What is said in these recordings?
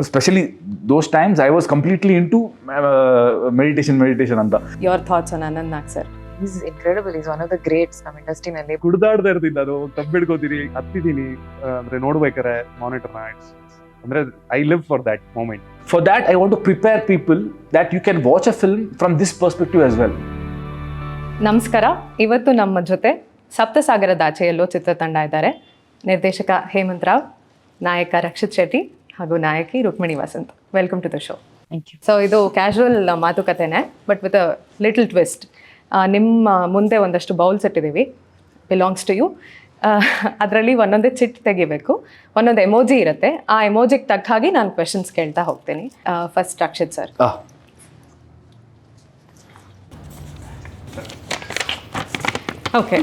especially those times I was completely into meditation anta. Your thoughts on Ananth Nag sir? He's incredible. He's one of the greats ನಮ್ಮ ಇಂಡಸ್ಟ್ರಿನಲ್ಲಿ. ಕುಡ್ದಾಡ್ತಾ ಇರ್ತೀನಿ ನಾನು, ತಬ್ಬಿಡ್ಕೋತೀನಿ, ಹತ್ತಿದ್ದೀನಿ ಅಂದ್ರೆ ನೋಡ್ಬೇಕಾರೆ ಮಾನಿಟರ್ನ. ಅಂದ್ರೆ I live for that moment. For that I want to prepare people that you can watch a film from this perspective as well. ನಮಸ್ಕಾರ. ಇವತ್ತು ನಮ್ಮ ಜೊತೆ ಸಪ್ತಸಾಗರದಾಚೆಯಲ್ಲೋ ಚಿತ್ರತಂಡ ಇದ್ದಾರೆ. ನಿರ್ದೇಶಕ ಹೇಮಂತ್ ರಾವ್, ನಾಯಕ ರಕ್ಷಿತ್ ಶೆಟ್ಟಿ ಹಾಗೂ ನಾಯಕಿ Rukmini Vasanth. Welcome to the show. Thank you. So ಇದು ಕ್ಯಾಶುವಲ್ ಮಾತುಕತೆನೇ, but with a little twist. ನಿಮ್ಮ ಮುಂದೆ ಒಂದಷ್ಟು ಬೌಲ್ಸ್ ಇಟ್ಟಿದ್ದೀವಿ, ಬಿಲಾಂಗ್ಸ್ ಟು ಯು. ಅದರಲ್ಲಿ ಒಂದೊಂದೇ ಚಿಟ್ ತೆಗಿಬೇಕು, ಒಂದೊಂದು ಎಮೋಜಿ ಇರುತ್ತೆ. ಆ ಎಮೋಜಿಗೆ ತಕ್ಕ ಹಾಗೆ ನಾನು ಕ್ವೆಶನ್ಸ್ ಕೇಳ್ತಾ ಹೋಗ್ತೀನಿ. First Rakshit sir. Okay.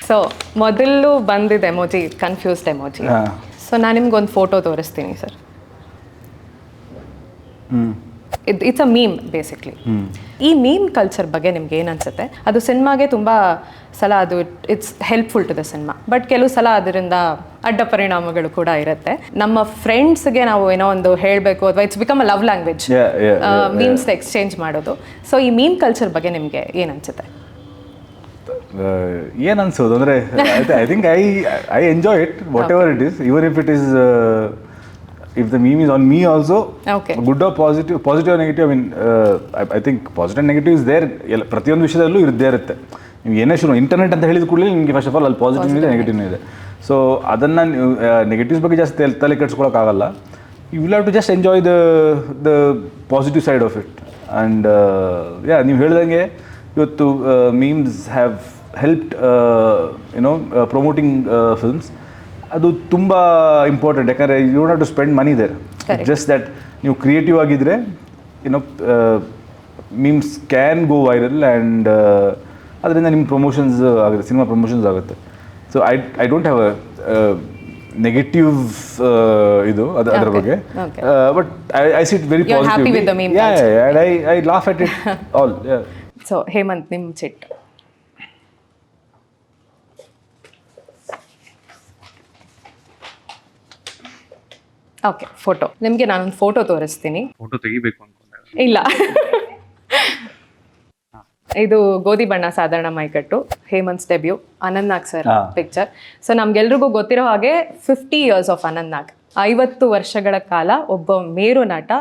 So ಮೊದಲು ಬಂದಿದ್ದ ಎಮೋಜಿ ಕನ್ಫ್ಯೂಸ್ಡ್ ಎಮೋಜಿ. ಸೊ ನಾನು ನಿಮ್ಗೊಂದು ಫೋಟೋ ತೋರಿಸ್ತೀನಿ sir. It's a meme basically. ಈ ಮೀಮ್ ಕಲ್ಚರ್ ಬಗ್ಗೆ ನಿಮ್ಗೆ ಏನು ಅನ್ಸುತ್ತೆ? ಅದು ಸಿನಿಮಾಗೆ ತುಂಬ ಸಲ ಅದು it's helpful to the cinema, but ಕೆಲವು ಸಲ ಅದರಿಂದ ಅಡ್ಡ ಪರಿಣಾಮಗಳು ಕೂಡ ಇರುತ್ತೆ. ನಮ್ಮ ಫ್ರೆಂಡ್ಸ್ಗೆ ನಾವು ಏನೋ ಒಂದು ಹೇಳಬೇಕು ಅಥವಾ it's become a love language, memes exchange ಮಾಡೋದು. ಸೊ ಈ ಮೀಮ್ ಕಲ್ಚರ್ ಬಗ್ಗೆ ನಿಮಗೆ ಏನು ಅನ್ಸುತ್ತೆ? ಏನು ಅನ್ಸೋದು ಅಂದರೆ I think I enjoy it what ever it is, even if it is if the meme is on me also, okay, good or positive or negative, I mean I think positive and negative is there. ಪ್ರತಿಯೊಂದು ವಿಷಯದಲ್ಲೂ ಇದ್ದೇ ಇರುತ್ತೆ. ನೀವು ಏನೇ ಶುರು internet ಅಂತ ಹೇಳಿದ ಕೂಡಲೇ ನಿಮಗೆ ಫಸ್ಟ್ ಆಫ್ ಆಲ್ ಅಲ್ಲಿ ಪಾಸಿಟಿವ್ ಇದೆ, ನೆಗೆಟಿವ್ ಇದೆ. ಸೊ ಅದನ್ನು ನೆಗೆಟಿವ್ಸ್ ಬಗ್ಗೆ ಜಾಸ್ತಿ ತಲೆ ಕೆಡ್ಸ್ಕೊಳಕ್ಕಾಗಲ್ಲ. You will have to just enjoy the positive side of it. And yeah, ನೀವು ಹೇಳ್ದಂಗೆ ಇವತ್ತು memes have helped promoting films. ಅದು ತುಂಬ ಇಂಪಾರ್ಟೆಂಟ್, ಯಾಕಂದರೆ you don't have to spend money there. Just that ನೀವು ಕ್ರಿಯೇಟಿವ್ ಆಗಿದ್ದರೆ memes can go viral and ಅದರಿಂದ ನಿಮ್ಮ ಪ್ರಮೋಷನ್ಸ್ ಆಗುತ್ತೆ, ಸಿನಿಮಾ ಪ್ರಮೋಷನ್ಸ್ ಆಗುತ್ತೆ. So I don't have a negative ಇದು ಅದರ ಬಗ್ಗೆ, but I see it very positive. I laugh at it all. So Hemant, ನಿಮ್ಮ ಚಿಟ್. Okay, photo. ನಿಮಗೆ ನಾನೊಂದು ಫೋಟೋ ತೋರಿಸ್ತೀನಿ. ಫೋಟೋ ತೆಗಿಬೇಕು ಅನ್ಕೊಂಡೆ. ಇಲ್ಲ, ಇದು ಗೋಧಿ ಬಣ್ಣ ಸಾಧಾರಣ ಮೈಕಟ್ಟು, ಹೇಮಂತ್ಸ್ ಡೆಬ್ಯೂ, ಅನಂತ್ ನಾಗ್ ಸರ್ ಪಿಕ್ಚರ್. ಸೊ ನಮ್ಗೆಲ್ರಿಗೂ ಗೊತ್ತಿರೋ ಹಾಗೆ 50 years ಆಫ್ ಅನಂತ್ ನಾಗ್. 50 ವರ್ಷಗಳ ಕಾಲ ಒಬ್ಬ ಮೇರು ನಟ,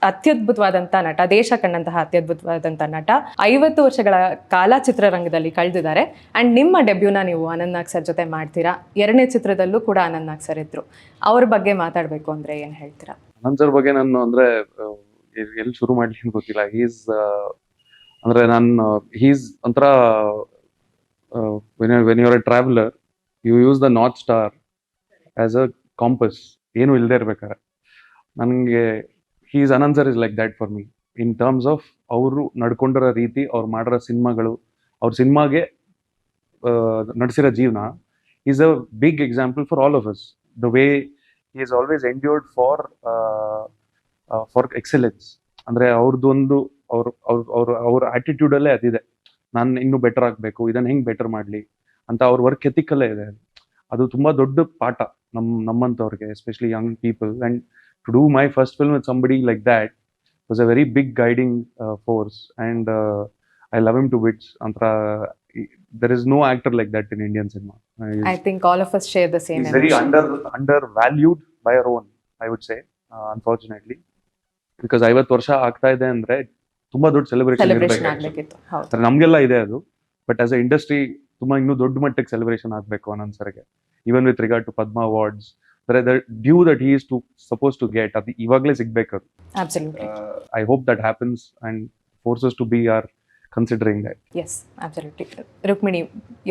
ಅತ್ಯದ್ಭುತವಾದಂಥ ನಟ, ದೇಶ ಕಂಡಂತಹ ಅತ್ಯದ್ಭುತವಾದಂಥ ನಟ 50 ವರ್ಷಗಳ ಕಾಲ ಚಿತ್ರರಂಗದಲ್ಲಿ ಕಳೆದಿದ್ದಾರೆ. ಆ್ಯಂಡ್ ನಿಮ್ಮ ಡೆಬ್ಯೂನ ನೀವು ಅನಂತ್ ನಾಗ್ ಸರ್ ಜೊತೆ ಮಾಡ್ತೀರಾ. 2ನೇ ಚಿತ್ರದಲ್ಲೂ ಕೂಡ ಅನಂತ್ ನಾಗ್ ಸರ್ ಇದ್ರು. ಅವ್ರ ಬಗ್ಗೆ ಮಾತಾಡಬೇಕು ಅಂದರೆ ಏನು ಹೇಳ್ತೀರಾ? ಅನಂತ್ ಸರ್ ಬಗ್ಗೆ ನಾನು ಅಂದರೆ ಎಲ್ಲಿ ಶುರು ಮಾಡಲಿ ಅಂತ ಗೊತ್ತಿಲ್ಲ. ಅಂದರೆ ನಾನು ಹೀಸ್ ಒಂಥರ when you are a traveller, you use the north star as a compass. ಏನು ಇಲ್ಲದೆ ಇರ್ಬೇಕಾರೆ ನನಗೆ Anant sir is like that for me. In terms of ಅವರು ನಡ್ಕೊಂಡಿರೋ ರೀತಿ, ಅವ್ರು ಮಾಡಿರೋ ಸಿನಿಮಾಗಳು, ಅವ್ರ ಸಿನಿಮಾಗೆ ನಡೆಸಿರೋ ಜೀವನ is a big example for all of us. The way he is always endured for excellence. ಅಂದರೆ ಅವ್ರದ್ದೊಂದು ಅವ್ರ ಆಟಿಟ್ಯೂಡಲ್ಲೇ ಅದಿದೆ. ನಾನು ಇನ್ನೂ ಬೆಟರ್ ಆಗಬೇಕು, ಇದನ್ನು ಹೆಂಗೆ ಬೆಟರ್ ಮಾಡಲಿ ಅಂತ ಅವ್ರ ವರ್ಕ್ ಎಥಿಕಲ್ಲೇ ಇದೆ. ಅದು ತುಂಬ ದೊಡ್ಡ ಪಾಠ ನಮ್ಮಂಥವ್ರಿಗೆ, especially young people. And to do my first film with somebody like that was a very big guiding force. And I love him to bits. ಒಂಥರ there is no actor like that in Indian cinema. I think all of us share the same emotion. Very undervalued by our own, I would say, unfortunately, because 50 ವರ್ಷ ಆಗ್ತಾ ಇದೆ ಅಂದ್ರೆ ತುಂಬಾ ದೊಡ್ಡ celebration ಆಗಬೇಕಿತ್ತು. ನಮ್ಗೆಲ್ಲ ಇದೆ ಅದು, ಬಟ್ ಆಸ್ ಅ ಇಂಡಸ್ಟ್ರಿ ತುಂಬಾ ಇನ್ನೂ ದೊಡ್ಡ ಮಟ್ಟಕ್ಕೆ ಸೆಲೆಬ್ರೇಷನ್ ಆಗಬೇಕು ಅನಂತ್ ಸರ್ಗೆ. Even with regard to Padma awards, the due that he is supposed to get, ಅದು ಇವಾಗಲೇ ಸಿಗ್ಬೇಕು. Absolutely. I hope that happens and forces to be our considering that. Yes, absolutely. Rukmini,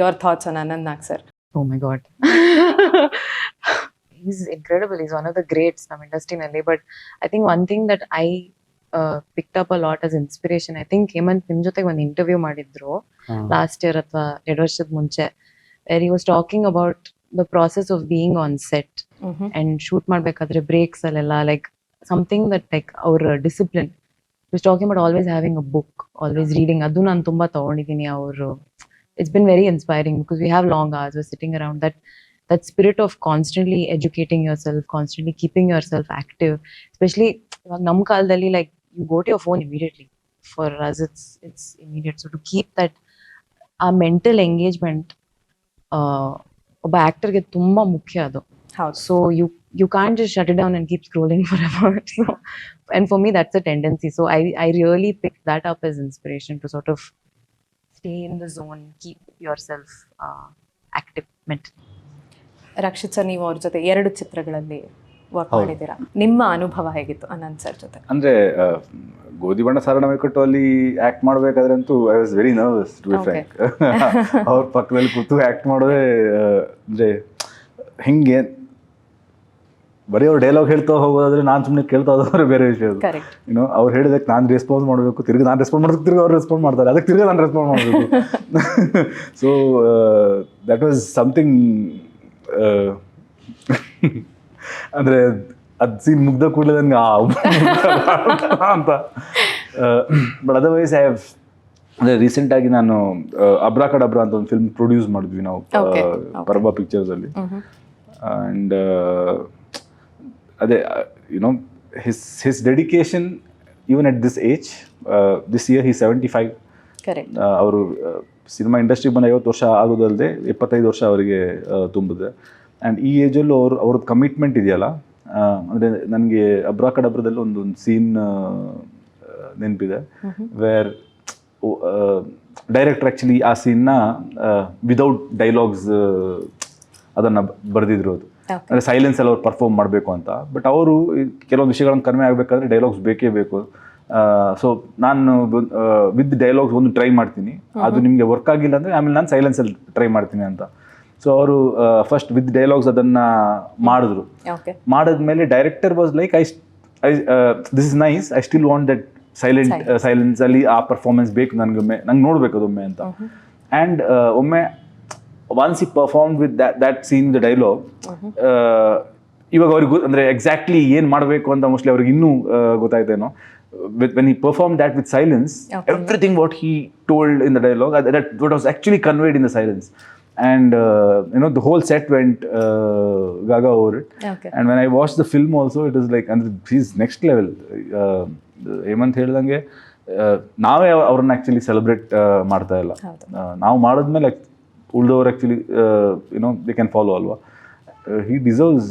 your thoughts on Ananth Nag sir? Oh my God. He's incredible. He's one of the greats ನಮ್ಮ ಇಂಡಸ್ಟ್ರಿನಲ್ಲಿ. But I think one thing that I picked up a lot as inspiration. I think Hemanth ನಿಮ್ ಜೊತೆಗೆ ಒಂದು interview ಮಾಡಿದ್ರು last year ಅಥವಾ 2 ವರ್ಷದ ಮುಂಚೆ, where he was talking about the process of being on set and shoot ಮಾಡ್ಬೇಕಾದ್ರೆ breaks ಅಲ್ಲೆಲ್ಲ, like something that like our discipline. He was talking about always having a book, always reading. ಅದು ನಾನು ತುಂಬಾ ತಗೊಂಡಿದ್ದೀನಿ. it's been very inspiring because we have long hours, we're sitting around. that spirit of constantly educating yourself, constantly keeping yourself active, especially nam kaladalli, like you go to your phone immediately. For us it's immediate, so to keep that mental engagement ಒಬ್ಬ ಆಕ್ಟರ್ಗೆ ತುಂಬಾ ಮುಖ್ಯ ಅದು. ಹೌದು. So you can't just shut it down and keep scrolling forever. So, and for me that's a tendency. So I really picked that up as inspiration to sort of stay in the zone, keep yourself active mentally. Rakshit sir, ನೀವು ಅವ್ರ ಜೊತೆ 2 ಚಿತ್ರಗಳಲ್ಲಿ work ಮಾಡಿದ್ದೀರಾ. ನಿಮ್ಮ ಅನುಭವ ಹೇಗಿತ್ತು Ananth sir ಜೊತೆ? ಅಂದರೆ ಗೋಧಿ ಬಣ್ಣ ಸಾರಣ ಮೈಕಟ್ಟು ಅಲ್ಲಿ ಆ್ಯಕ್ಟ್ ಮಾಡಬೇಕಾದ್ರೆ ಅಂತೂ I was very nervous to be frank. ಅವ್ರ ಪಕ್ಕದಲ್ಲಿ ಕೂತು ಆ್ಯಕ್ಟ್ ಮಾಡೋದೇ ಅಂದರೆ ಹಿಂಗೆ ಬರೀ ಅವ್ರು ಡೈಲಾಗ್ ಹೇಳ್ತಾ ಹೋಗೋದಾದ್ರೆ ನಾನು ಸುಮ್ಮನೆ ಕೇಳ್ತಾ ಹೋದ್ರೆ ಬೇರೆ ವಿಷಯ ಅದು. ಏನೋ ಅವ್ರು ಹೇಳಿದಕ್ಕೆ ನಾನು ರೆಸ್ಪಾನ್ಸ್ ಮಾಡಬೇಕು, ತಿರ್ಗಿ ನಾನು ರೆಸ್ಪಾನ್ಸ್ ಮಾಡೋದಕ್ಕೆ ತಿರ್ಗಿ ಅವ್ರು ರೆಸ್ಪಾನ್ಸ್ ಮಾಡ್ತಾರೆ, ಅದಕ್ಕೆ ತಿರ್ಗಿ ನಾನು ರೆಸ್ಪಾನ್ಸ್ ಮಾಡಬೇಕು. So that was something. ಅಂದರೆ ಅದು ಸೀನ್ ಮುಗ್ದ ಕೂಡಲೇ ನನಗೆ ಅಂತ. ಬಟ್ ಅದರ್ವೈಸ್ ಐ ಹ್ಯಾವ್ ಅಂದರೆ ರೀಸೆಂಟಾಗಿ ನಾನು ಅಬ್ರಾಕಡಬ್ರಾ ಅಂತ ಒಂದು ಫಿಲ್ಮ್ ಪ್ರೊಡ್ಯೂಸ್ ಮಾಡಿದ್ವಿ ನಾವು ಪರ್ಬಾ ಪಿಕ್ಚರ್ಸಲ್ಲಿ. ಆ್ಯಂಡ್ ಅದೇ you know his dedication even at this age, this year he 75. ಅವರು ಸಿನಿಮಾ ಇಂಡಸ್ಟ್ರಿಗೆ ಬಂದ 50 ವರ್ಷ ಆಗೋದಲ್ಲದೆ 25 ವರ್ಷ ಅವರಿಗೆ ತುಂಬಿದೆ. ಆ್ಯಂಡ್ ಈ ಏಜಲ್ಲೂ ಅವ್ರದ್ದು ಕಮಿಟ್ಮೆಂಟ್ ಇದೆಯಲ್ಲ, ಅಂದರೆ ನನಗೆ ಅಬ್ರಾಕಡಬ್ರದಲ್ಲಿ ಒಂದು ಸೀನ್ ನೆನಪಿದೆ, ವೇರ್ ಡೈರೆಕ್ಟರ್ ಆ್ಯಕ್ಚುಲಿ ಆ ಸೀನ್ನ ವಿದೌಟ್ ಡೈಲಾಗ್ಸ್ ಅದನ್ನು ಬರೆದಿದ್ರು. ಅದು ಅಂದರೆ ಸೈಲೆನ್ಸಲ್ಲಿ ಅವ್ರು ಪರ್ಫಾರ್ಮ್ ಮಾಡಬೇಕು ಅಂತ. ಬಟ್ ಅವರು ಕೆಲವೊಂದು ವಿಷಯಗಳನ್ನು ಕಡಿಮೆ ಆಗಬೇಕಾದ್ರೆ ಡೈಲಾಗ್ಸ್ ಬೇಕೇ ಬೇಕು. ಸೊ ನಾನು ವಿತ್ ಡೈಲಾಗ್ಸ್ ಒಂದು ಟ್ರೈ ಮಾಡ್ತೀನಿ, ಅದು ನಿಮಗೆ ವರ್ಕ್ ಆಗಿಲ್ಲ ಅಂದರೆ ಆಮೇಲೆ ನಾನು ಸೈಲೆನ್ಸಲ್ಲಿ ಟ್ರೈ ಮಾಡ್ತೀನಿ ಅಂತ. ಸೊ ಅವರು ಫಸ್ಟ್ ವಿತ್ ಡೈಲಾಗ್ಸ್ ಅದನ್ನು ಮಾಡಿದ್ರು. ಮಾಡಿದ್ಮೇಲೆ director was like this is nice, I still want that ಸೈಲೆನ್ಸಲ್ಲಿ ಆ ಪರ್ಫಾರ್ಮೆನ್ಸ್ ಬೇಕು ನನಗೊಮ್ಮೆ, ನಂಗೆ ನೋಡ್ಬೇಕು ಅದೊಮ್ಮೆ ಅಂತ. ಆ್ಯಂಡ್ ಒಮ್ಮೆ ಒನ್ಸ್ ಈ perform with that seen the dialogue, ಇವಾಗ ಅವ್ರಿಗೆ ಅಂದರೆ ಎಕ್ಸಾಕ್ಟ್ಲಿ ಏನು ಮಾಡಬೇಕು ಅಂತ ಮೋಸ್ಟ್ಲಿ ಅವ್ರಿಗೆ ಇನ್ನೂ ಗೊತ್ತಾಯ್ತೇನೋ. When he performed that with silence, everything what he told in the dialogue, that what was actually conveyed in the silence. And you know, the whole set went gaga over it. And when I watched the film also, it was like, and he's next level. Hemanth ಹೇಳಿದಂಗೆ ನಾವೇ ಅವ್ರನ್ನ actually celebrate ಮಾಡ್ತಾ ಇಲ್ಲ, ನಾವು ಮಾಡಿದ್ಮೇಲೆ ಉಳಿದವ್ರು actually you know they can follow ಅಲ್ವಾ. he deserves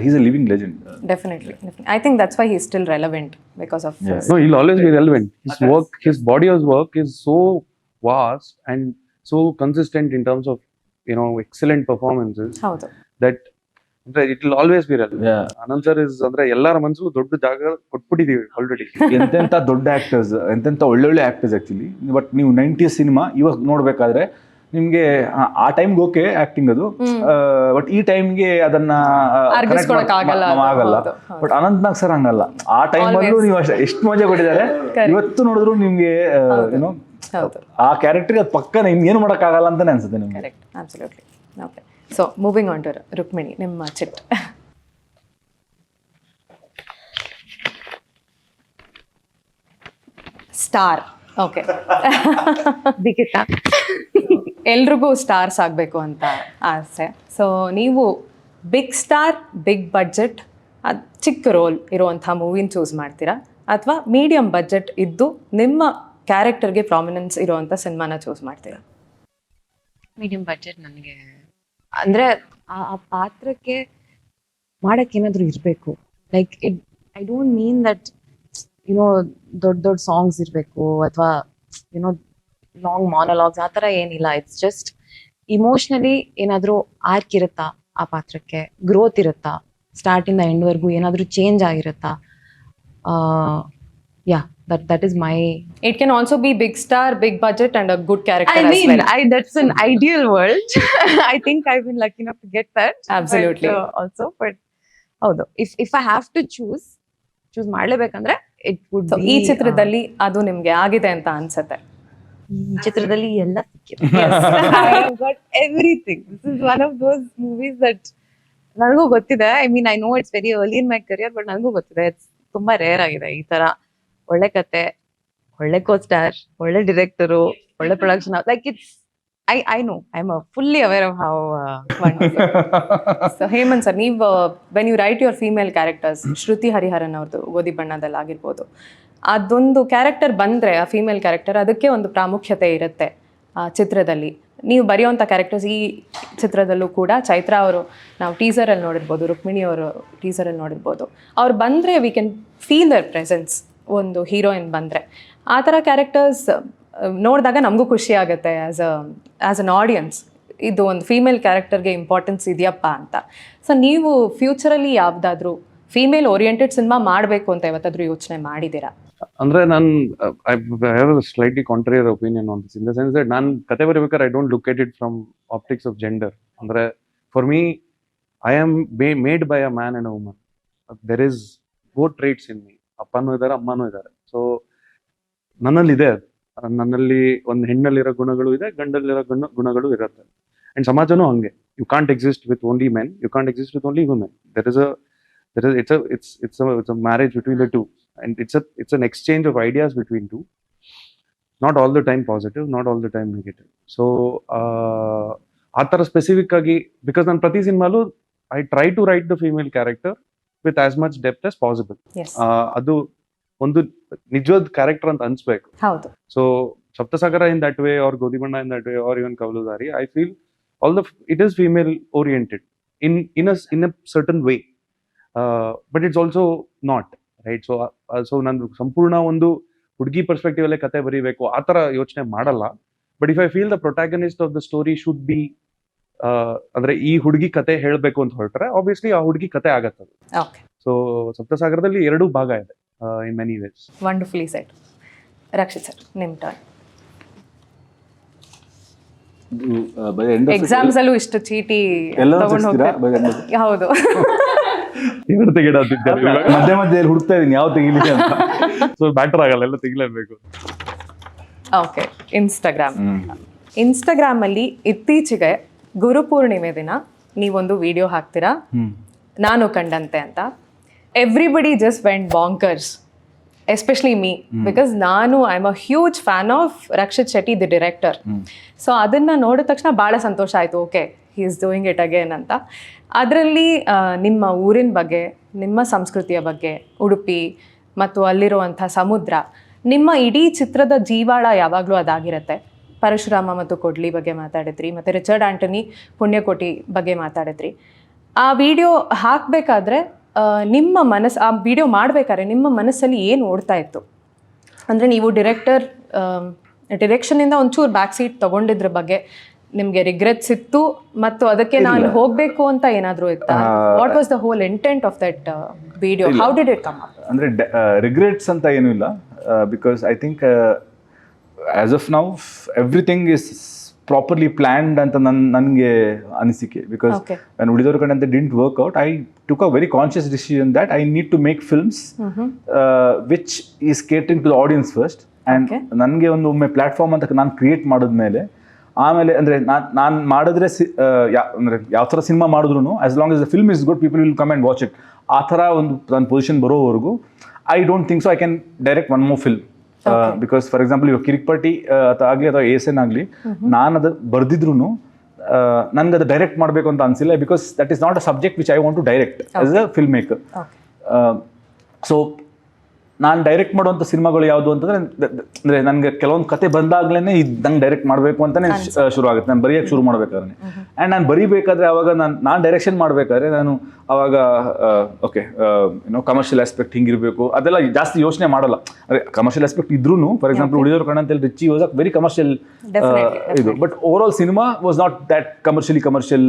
he's a living legend. Definitely. I think that's why he's still relevant, because of no, he'll always be relevant. His work, his body of work is so vast and so consistent in terms of, you know, excellent performances. Howdu. That it will always be relevant. Ananth sir is ಅಂದ್ರೆ ಎಲ್ಲರ ಮನಸ್ಸಲ್ಲೂ ದೊಡ್ಡ ಜಾಗ ಕೊಟ್ಬಿಟ್ಟಿದೀವಿ already. ಎಂತೆಂಥ ದೊಡ್ಡ actors, ಎಂತೆಂಥ ಒಳ್ಳೊಳ್ಳೆ actors actually. But ನೀವು 90s cinema ಇವಾಗ ನೋಡ್ಬೇಕಾದ್ರೆ ನಿಮ್ಗೆ ಆ ಟೈಮ್ಗೆ ಓಕೆ ಆಕ್ಟಿಂಗ್ ಅದು, ಬಟ್ ಈ ಟೈಮ್ಗೆ ಅದನ್ನ ಆಗಲ್ಲ. ಬಟ್ ಅನಂತ್ ನಾಗ್ ಸರ್ ಹಂಗಲ್ಲ, ಆ ಟೈಮಲ್ಲೂ ನೀವು ಅಷ್ಟೇ ಎಷ್ಟು ಮಜಾ ಕೊಟ್ಟಿದ್ದಾರೆ. ಇವತ್ತು ನೋಡಿದ್ರು ನಿಮ್ಗೆ ಏನೋ ಆ ಕ್ಯಾರೆಕ್ಟರ್ಗೆ ಅದು ಪಕ್ಕ ನಿಮ್ಗೆ ಏನು ಮಾಡೋಕ್ಕಾಗಲ್ಲ ಅಂತಾನೆ ಅನ್ಸುತ್ತೆ ನಿಮ್ಗೆ. Absolutely. Okay. So moving on to Rukmini, ನಿಮ್ಮ ಚಿಟ್. ಸ್ಟಾರ್. ಓಕೆ. ದಿಗಿತಾ ಎಲ್ರಿಗೂ ಸ್ಟಾರ್ಸ್ ಆಗಬೇಕು ಅಂತ ಆಸೆ. ಸೊ ನೀವು ಬಿಗ್ ಸ್ಟಾರ್, ಬಿಗ್ ಬಡ್ಜೆಟ್, ಚಿಕ್ಕ ರೋಲ್ ಇರುವಂಥ ಮೂವಿನ ಚೂಸ್ ಮಾಡ್ತೀರಾ, ಅಥವಾ ಮೀಡಿಯಂ ಬಡ್ಜೆಟ್ ಇದ್ದು ನಿಮ್ಮ ಕ್ಯಾರೆಕ್ಟರ್ಗೆ ಪ್ರಾಮಿನೆನ್ಸ್ ಇರುವಂಥ ಸಿನಿಮಾನ ಚೂಸ್ ಮಾಡ್ತೀರಾ? Medium budget. ನನಗೆ ಅಂದರೆ ಆ ಪಾತ್ರಕ್ಕೆ ಮಾಡಕ್ಕೆ ಏನಾದರೂ ಇರಬೇಕು. Like I don't mean that you know ದೊಡ್ಡ ಸಾಂಗ್ಸ್ ಇರಬೇಕು ಅಥವಾ ಯುನೋ ಲಾಂಗ್ ಮಾನಲಾಗ್ಸ್, ಆ ಥರ ಏನಿಲ್ಲ. ಇಟ್ಸ್ ಜಸ್ಟ್ ಇಮೋಷ್ನಲಿ ಏನಾದರೂ ಆರ್ಕ್ ಇರುತ್ತಾ ಆ ಪಾತ್ರಕ್ಕೆ, ಗ್ರೋತ್ ಇರುತ್ತಾ, ಸ್ಟಾರ್ಟಿಂದ ಎಂಡ್ವರೆಗೂ ಏನಾದರೂ change ಆಗಿರುತ್ತಾ. that is my. It can also be big star, big budget and a good character as well. That's an ideal world. I think I've been lucky enough to get that. Absolutely. Also, but ಹೌದು, if I have to choose ಮಾಡ್ಲೇಬೇಕಂದ್ರೆ it would be. ಈ ಚಿತ್ರದಲ್ಲಿ ಅದು ನಿಮ್ಗೆ ಆಗಿದೆ ಅಂತ ಅನ್ಸುತ್ತೆ? ಈ ಚಿತ್ರದಲ್ಲಿ ಎಲ್ಲ ಸಿಕ್ಕಿದೆ. I have got everything. This is one of those movies that ನನಗೂ ಗೊತ್ತಿದೆ. I mean, I know it's very early in my career, but ನನಗೂ ಗೊತ್ತಿದೆ it's ತುಂಬಾ ರೇರ್ ಆಗಿದೆ ಈ ತರ ಒಳ್ಳೆ ಕತೆ, ಒಳ್ಳೆ ಕೋ ಸ್ಟಾರ್, ಒಳ್ಳೆ ಡೈರೆಕ್ಟರು, ಒಳ್ಳೆ production. Like it's I know. I'm fully aware of how. So Hemanth sir, ನೀವು when you write your female characters, Shruti Hariharan ಅವ್ರದ್ದು ಗೋಧಿ ಬಣ್ಣದಲ್ಲಿ ಆಗಿರ್ಬೋದು, ಅದೊಂದು ಕ್ಯಾರೆಕ್ಟರ್ ಬಂದರೆ ಆ ಫೀಮೇಲ್ ಕ್ಯಾರೆಕ್ಟರ್, ಅದಕ್ಕೆ ಒಂದು ಪ್ರಾಮುಖ್ಯತೆ ಇರುತ್ತೆ ಆ ಚಿತ್ರದಲ್ಲಿ. ನೀವು ಬರೆಯುವಂಥ ಕ್ಯಾರೆಕ್ಟರ್ಸ್ ಈ ಚಿತ್ರದಲ್ಲೂ ಕೂಡ ಚೈತ್ರಾ ಅವರು ನಾವು ಟೀಸರಲ್ಲಿ ನೋಡಿರ್ಬೋದು, ರುಕ್ಮಿಣಿ ಅವರು ಟೀಸರಲ್ಲಿ ನೋಡಿರ್ಬೋದು, ಅವ್ರು ಬಂದರೆ we can feel their presence. ಒಂದು ಹೀರೋಯಿನ್ ಬಂದರೆ ಆ ಥರ ಕ್ಯಾರೆಕ್ಟರ್ಸ್ ನೋಡಿದಾಗ ನಮಗೂ ಖುಷಿ ಆಗುತ್ತೆ ಆ್ಯಸ್ ಅನ್ ಆಡಿಯನ್ಸ್, ಇದು ಒಂದು ಫೀಮೇಲ್ ಕ್ಯಾರೆಕ್ಟರ್ಗೆ ಇಂಪಾರ್ಟೆನ್ಸ್ ಇದೆಯಪ್ಪ ಅಂತ. ಸೊ ನೀವು ಫ್ಯೂಚರಲ್ಲಿ ಯಾವುದಾದ್ರೂ ಫೀಮೇಲ್ ಓರಿಯೆಂಟೆಡ್ ಸಿನಿಮಾ ಮಾಡಬೇಕು ಅಂತ ಯಾವತ್ತಾದ್ರೂ ಯೋಚನೆ ಮಾಡಿದ್ದೀರಾ? ಅಂದ್ರೆ ನಾನು I have a slightly contrarier opinion on this, in the sense that ನಾನು ಕತೆ ಬರೀಬೇಕಾದ್ರೆ I don't look at it from optics of gender. ಅಂದ್ರೆ for me I am made by a man and a woman. There is both traits in me. ಅಪ್ಪನೂ ಇದ್ದಾರೆ, ಅಮ್ಮನೂ ಇದ್ದಾರೆ. So ನನ್ನಲ್ಲಿದೆ, ನನ್ನಲ್ಲಿ ಒಂದು ಹೆಣ್ಣಲ್ಲಿರೋ ಗುಣಗಳು ಇದೆ, ಗಂಡಲ್ಲಿರೋ ಗುಣಗಳು ಇರುತ್ತೆ. ಅಂಡ್ ಸಮಾಜನೂ ಹಂಗೆ. You can't exist with only men, you can't exist with only women. It's a marriage between the two, and it's an exchange of ideas between two, not all the time positive, not all the time negative. So ಆ ಥರ specific ಆಗಿ, because ನಾನು ಪ್ರತಿ ಸಿನಿಮಾಲು I try to write the female character with as much depth as possible. ಅದು ಒಂದು ನಿಜವಾದ character ಅಂತ ಅನ್ಸ್ಬೇಕು. ಹೌದು. So Saptasagara in that way, or Godhi Banna in that way, or even Kavaludaari, I feel it is female oriented in a certain way. But it's also not, right? So ನಾನು ಸಂಪೂರ್ಣ ಒಂದು ಹುಡುಗಿ ಪರ್ಸ್ಪೆಕ್ಟಿವ್ ಅಲ್ಲೇ ಕತೆ ಬರೀಬೇಕು ಆ ಥರ ಯೋಚನೆ ಮಾಡಲ್ಲ. But if I feel the protagonist of the story should be, ಅಂದ್ರೆ ಈ ಹುಡುಗಿ ಕತೆ ಹೇಳಬೇಕು ಅಂತ ಹೊರಟ್ರೆ ಆಬ್ವಿಯಸ್ಲಿ ಆ ಹುಡುಗಿ ಕತೆ ಆಗತ್ತದು. ಸೊ ಸಪ್ತಸಾಗರದಲ್ಲಿ 2 ಭಾಗ ಇದೆ in many ways. Wonderfully said. Rakshit sir, ನಿಮ್ಮ ಟರ್ನ್. ಎಕ್ಸಾಮ್ಸ್ ಅಲ್ಲೂ ಇಷ್ಟು ಚೀಟಿ ತಗೊಂಡು ಹೋಗ್ತಾರೆ. ಹೌದು. ಮಧ್ಯ ಮಧ್ಯೆ ಹುಡುಕ್ತಾ ಇದೀನಿ ಯಾವ ತೆಗಿಲಿಕ್ಕೆ ಅಂತ. ಸೊ ಬ್ಯಾಟರ್ ಆಗಲ್ಲ, ಎಲ್ಲ ತೆಗಿಲೇಬೇಕು. ಓಕೆ. ಇನ್ಸ್ಟಾಗ್ರಾಮ್ ಅಲ್ಲಿ ಇತ್ತೀಚೆಗೆ ಗುರುಪೂರ್ಣಿಮೆ ದಿನ ನೀವೊಂದು ವಿಡಿಯೋ ಹಾಕ್ತೀರಾ, ನಾನು ಕಂಡಂತೆ ಅಂತ. Everybody just went bonkers, especially me, because ನಾನು I am a huge fan of Rakshit Shetty the director. So ಅದನ್ನು ನೋಡಿದ ತಕ್ಷಣ ಭಾಳ ಸಂತೋಷ ಆಯಿತು, okay he is doing it again ಅಂತ. ಅದರಲ್ಲಿ ನಿಮ್ಮ ಊರಿನ ಬಗ್ಗೆ, ನಿಮ್ಮ ಸಂಸ್ಕೃತಿಯ ಬಗ್ಗೆ, ಉಡುಪಿ ಮತ್ತು ಅಲ್ಲಿರುವಂಥ ಸಮುದ್ರ, ನಿಮ್ಮ ಇಡೀ ಚಿತ್ರದ ಜೀವಾಳ ಯಾವಾಗಲೂ ಅದಾಗಿರುತ್ತೆ. ಪರಶುರಾಮ ಮತ್ತು ಕೊಡ್ಲಿ ಬಗ್ಗೆ ಮಾತಾಡಿದ್ರಿ, ಮತ್ತು ರಿಚರ್ಡ್ ಆಂಟನಿ ಪುಣ್ಯಕೋಟಿ ಬಗ್ಗೆ ಮಾತಾಡಿದ್ರಿ. ಆ ವಿಡಿಯೋ ಹಾಕಬೇಕಾದ್ರೆ ನಿಮ್ಮ ಮನಸ್ಸು, ಆ ವಿಡಿಯೋ ಮಾಡಬೇಕಾದ್ರೆ ನಿಮ್ಮ ಮನಸ್ಸಲ್ಲಿ ಏನು ಓಡ್ತಾ ಇತ್ತು? ಅಂದರೆ ನೀವು ಡಿರೆಕ್ಷನಿಂದ ಒಂಚೂರು ಬ್ಯಾಕ್ ಸೀಟ್ ತೊಗೊಂಡಿದ್ರ ಬಗ್ಗೆ ನಿಮಗೆ ರಿಗ್ರೆಟ್ಸ್ ಇತ್ತು, ಮತ್ತು ಅದಕ್ಕೆ ನಾನು ಹೋಗಬೇಕು ಅಂತ ಏನಾದರೂ ಇತ್ತಾ? What was the whole intent of that video? How did it come up? ಅಂದರೆ ರಿಗ್ರೆಟ್ಸ್ ಅಂತ ಏನೂ ಇಲ್ಲ, because I think as of now everything is properly planned ಅಂತ ನನಗೆ ಅನಿಸಿಕೆ. ಬಿಕಾಸ್ ನಾನು ಉಳಿದವ್ರ ಕಂಡಂತೆ didn't work out. I took a very conscious decision that I need to make films which is catering to the audience first, and ನನಗೆ ಒಂದು ಒಮ್ಮೆ platform ಅಂತ ನಾನು ಕ್ರಿಯೇಟ್ ಮಾಡಿದ್ಮೇಲೆ ಆಮೇಲೆ ಅಂದರೆ ನಾನು ಮಾಡಿದ್ರೆ ಅಂದರೆ ಯಾವ ಥರ ಸಿನಿಮಾ ಮಾಡಿದ್ರು as long as the film is good, people will come and watch it. ಆ ಥರ ಒಂದು ನನ್ನ ಪೊಸಿಷನ್ ಬರೋವರೆಗೂ I don't think so I can direct one more film. Because for example ಇವಾಗ ಕಿರಿಕ್ಪಟ್ಟಿ ಆಗಲಿ ಅಥವಾ ASN ಆಗಲಿ, ನಾನು ಅದು ಬರೆದಿದ್ರು ನನಗೆ ಅದು ಡೈರೆಕ್ಟ್ ಮಾಡಬೇಕು ಅಂತ ಅನಿಸಿಲ್ಲ, because that is not a subject which I want to direct as a filmmaker. So ನಾನು ಡೈರೆಕ್ಟ್ ಮಾಡುವಂಥ ಸಿನಿಮಾಗಳು ಯಾವುದು ಅಂತಂದರೆ, ಅಂದರೆ ನನಗೆ ಕೆಲವೊಂದು ಕತೆ ಬಂದಾಗಲೇ ಇದು ನಂಗೆ ಡೈರೆಕ್ಟ್ ಮಾಡಬೇಕು ಅಂತಲೇ ಶುರು ಆಗುತ್ತೆ. ನಾನು ಬರೆಯೋಕ್ಕೆ ಶುರು ಮಾಡಬೇಕಾದ್ರೆ, ಆ್ಯಂಡ್ ನಾನು ಬರೀಬೇಕಾದ್ರೆ ಅವಾಗ ನಾನು ಡೈರೆಕ್ಷನ್ ಮಾಡಬೇಕಾದ್ರೆ ನಾನು ಅವಾಗ ಓಕೆ ಏನೋ ಕಮರ್ಷಿಯಲ್ ಆಸ್ಪೆಕ್ಟ್ ಹಿಂಗಿರಬೇಕು ಅದೆಲ್ಲ ಜಾಸ್ತಿ ಯೋಚನೆ ಮಾಡಲ್ಲ. ಅಂದರೆ ಕಮರ್ಷಿಯಲ್ ಆಸ್ಪೆಕ್ಟ್ ಇದ್ರೂ, ಫಾರ್ ಎಕ್ಸಾಂಪಲ್ ಉಳಿದವ್ರು ಕಣ್ಣಂತೇಳಿ Richie was a very commercial ಇದು, but over all cinema was not that commercial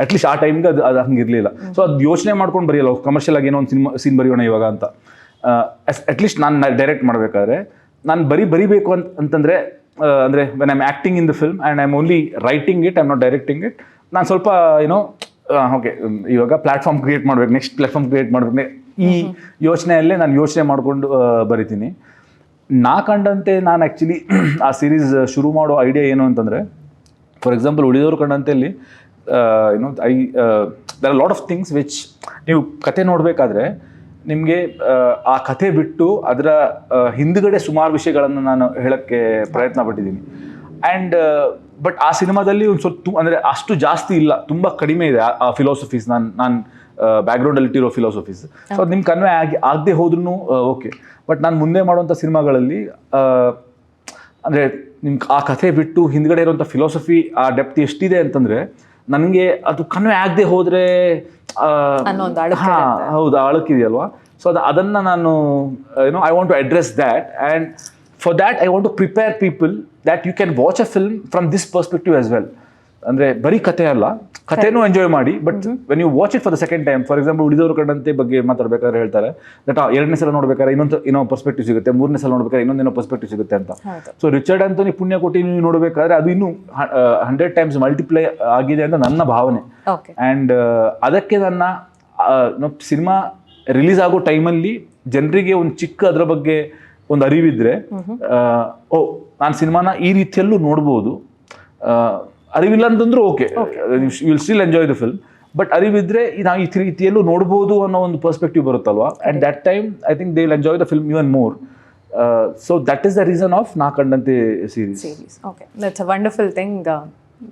at least ಆ ಟೈಮ್ಗೆ ಅದು ಹಂಗಿರಲಿಲ್ಲ. ಸೊ ಅದು ಯೋಚನೆ ಮಾಡ್ಕೊಂಡು ಬರೆಯಲ್ಲ, ಕಮರ್ಷಿಯಲ್ ಆಗಿ ಏನೋ ಒಂದು ಸೀನ್ ಬರೆಯೋಣ ಇವಾಗ ಅಂತ. ಅಟ್ಲೀಸ್ಟ್ ನಾನು ಡೈರೆಕ್ಟ್ ಮಾಡಬೇಕಾದ್ರೆ ನಾನು ಬರಿಬೇಕು ಅಂತಂದರೆ, ಅಂದರೆ when I am acting in the film and I am only writing it, I am not directing it, ನಾನು ಸ್ವಲ್ಪ ಏನೋ ಓಕೆ ಇವಾಗ ಪ್ಲ್ಯಾಟ್ಫಾರ್ಮ್ ಕ್ರಿಯೇಟ್ ಮಾಡಬೇಕು, ನೆಕ್ಸ್ಟ್ ಪ್ಲ್ಯಾಟ್ಫಾರ್ಮ್ ಕ್ರಿಯೇಟ್ ಮಾಡಬೇಕು, ಈ ಯೋಚನೆಯಲ್ಲೇ ನಾನು ಯೋಚನೆ ಮಾಡಿಕೊಂಡು ಬರಿತೀನಿ. ನಾ ಕಂಡಂತೆ ನಾನು ಆ್ಯಕ್ಚುಲಿ ಆ ಸೀರೀಸ್ ಶುರು ಮಾಡೋ ಐಡಿಯಾ ಏನು ಅಂತಂದರೆ, ಫಾರ್ ಎಕ್ಸಾಂಪಲ್ ಉಳಿದವರು ಕಂಡಂತೆಯಲ್ಲಿ there are lot of things which ನೀವು ಕತೆ ನೋಡಬೇಕಾದ್ರೆ ನಿಮಗೆ ಆ ಕತೆ ಬಿಟ್ಟು ಅದರ ಹಿಂದುಗಡೆ ಸುಮಾರು ವಿಷಯಗಳನ್ನು ನಾನು ಹೇಳೋಕ್ಕೆ ಪ್ರಯತ್ನ ಪಟ್ಟಿದ್ದೀನಿ. ಆ್ಯಂಡ್ ಬಟ್ ಆ ಸಿನಿಮಾದಲ್ಲಿ ಒಂದು ಸ್ವಲ್ಪ ಅಂದರೆ ಅಷ್ಟು ಜಾಸ್ತಿ ಇಲ್ಲ, ತುಂಬ ಕಡಿಮೆ ಇದೆ ಆ ಫಿಲಾಸಫೀಸ್, ನಾನು ಬ್ಯಾಕ್ಗ್ರೌಂಡಲ್ಲಿ ಇಟ್ಟಿರೋ ಫಿಲಾಸಫೀಸ್. ಸೊ ಅದು ನಿಮ್ಗೆ ಕನ್ವೆ ಆಗದೆ ಹೋದ್ರೂ ಓಕೆ. ಬಟ್ ನಾನು ಮುಂದೆ ಮಾಡುವಂಥ ಸಿನಿಮಾಗಳಲ್ಲಿ ಅಂದರೆ ನಿಮ್ಗೆ ಆ ಕಥೆ ಬಿಟ್ಟು ಹಿಂದ್ಗಡೆ ಇರುವಂಥ ಫಿಲಾಸಫಿ ಆ ಡೆಪ್ತ್ ಎಷ್ಟಿದೆ ಅಂತಂದರೆ ನನಗೆ ಅದು ಕನ್ವೆ ಆಗದೆ ಹೋದರೆ ಹೌದು ಅಳಕಿದೆಯಲ್ವಾ. ಸೊ ಅದನ್ನು ನಾನು I want to address that, and for that I want to prepare people that you can watch a film from this perspective as well. ಅಂದರೆ ಬರೀ ಕಥೆ ಅಲ್ಲ, ಕಥೆನೂ ಎಂಜಾಯ್ ಮಾಡಿ, but when you watch it for the second time, for example ಉಳಿದವರು ಕಂಡಂತೆ ಬಗ್ಗೆ ಮಾತಾಡ್ಬೇಕಾದ್ರೆ ಹೇಳ್ತಾರೆ ದಟ್ ಎರಡನೇ ಸಲ ನೋಡ್ಬೇಕಾದ್ರೆ ಇನ್ನೋ ಪರ್ಸ್ಪೆಕ್ಟಿವ್ ಸಿಗುತ್ತೆ, ಮೂರನೇ ಸಲ ನೋಡ್ಬೇಕಾದ್ರೆ ಇನ್ನೊಂದೇನೋ ಪರ್ಸ್ಪೆಕ್ಟಿವ್ ಸಿಗುತ್ತೆ ಅಂತ. ಸೊ ರಿಚರ್ಡ್ ಆಂಥೋನಿ ಪುಣ್ಯ ಕೊಟ್ಟು ನೀವು ನೋಡಬೇಕಾದ್ರೆ ಅದು ಇನ್ನೂ 100 times ಮಲ್ಟಿಪ್ಲೈ ಆಗಿದೆ ಅಂತ ನನ್ನ ಭಾವನೆ. ಆ್ಯಂಡ್ ಅದಕ್ಕೆ ನನ್ನ ಸಿನಿಮಾ ರಿಲೀಸ್ ಆಗೋ ಟೈಮಲ್ಲಿ ಜನರಿಗೆ ಒಂದು ಚಿಕ್ಕ ಅದರ ಬಗ್ಗೆ ಒಂದು ಅರಿವಿದ್ರೆ ನಾನು ಸಿನಿಮಾನ ಈ ರೀತಿಯಲ್ಲೂ ನೋಡ್ಬೋದು. ಅರಿವಿಲ್ಲ ಅಂತಂದ್ರೂ okay, you will still enjoy the film, but ಅರಿವಿದ್ರೆ ನಾವು ಈ ರೀತಿಯಲ್ಲೂ ನೋಡ್ಬೋದು ಅನ್ನೋ ಒಂದು ಪರ್ಸ್ಪೆಕ್ಟಿವ್ ಬರುತ್ತಲ್ವಾ. And that time I think they will enjoy the film even more. So that is the reason of ನಾ ಕಂಡಂತೆ series. Okay, that's a wonderful thing.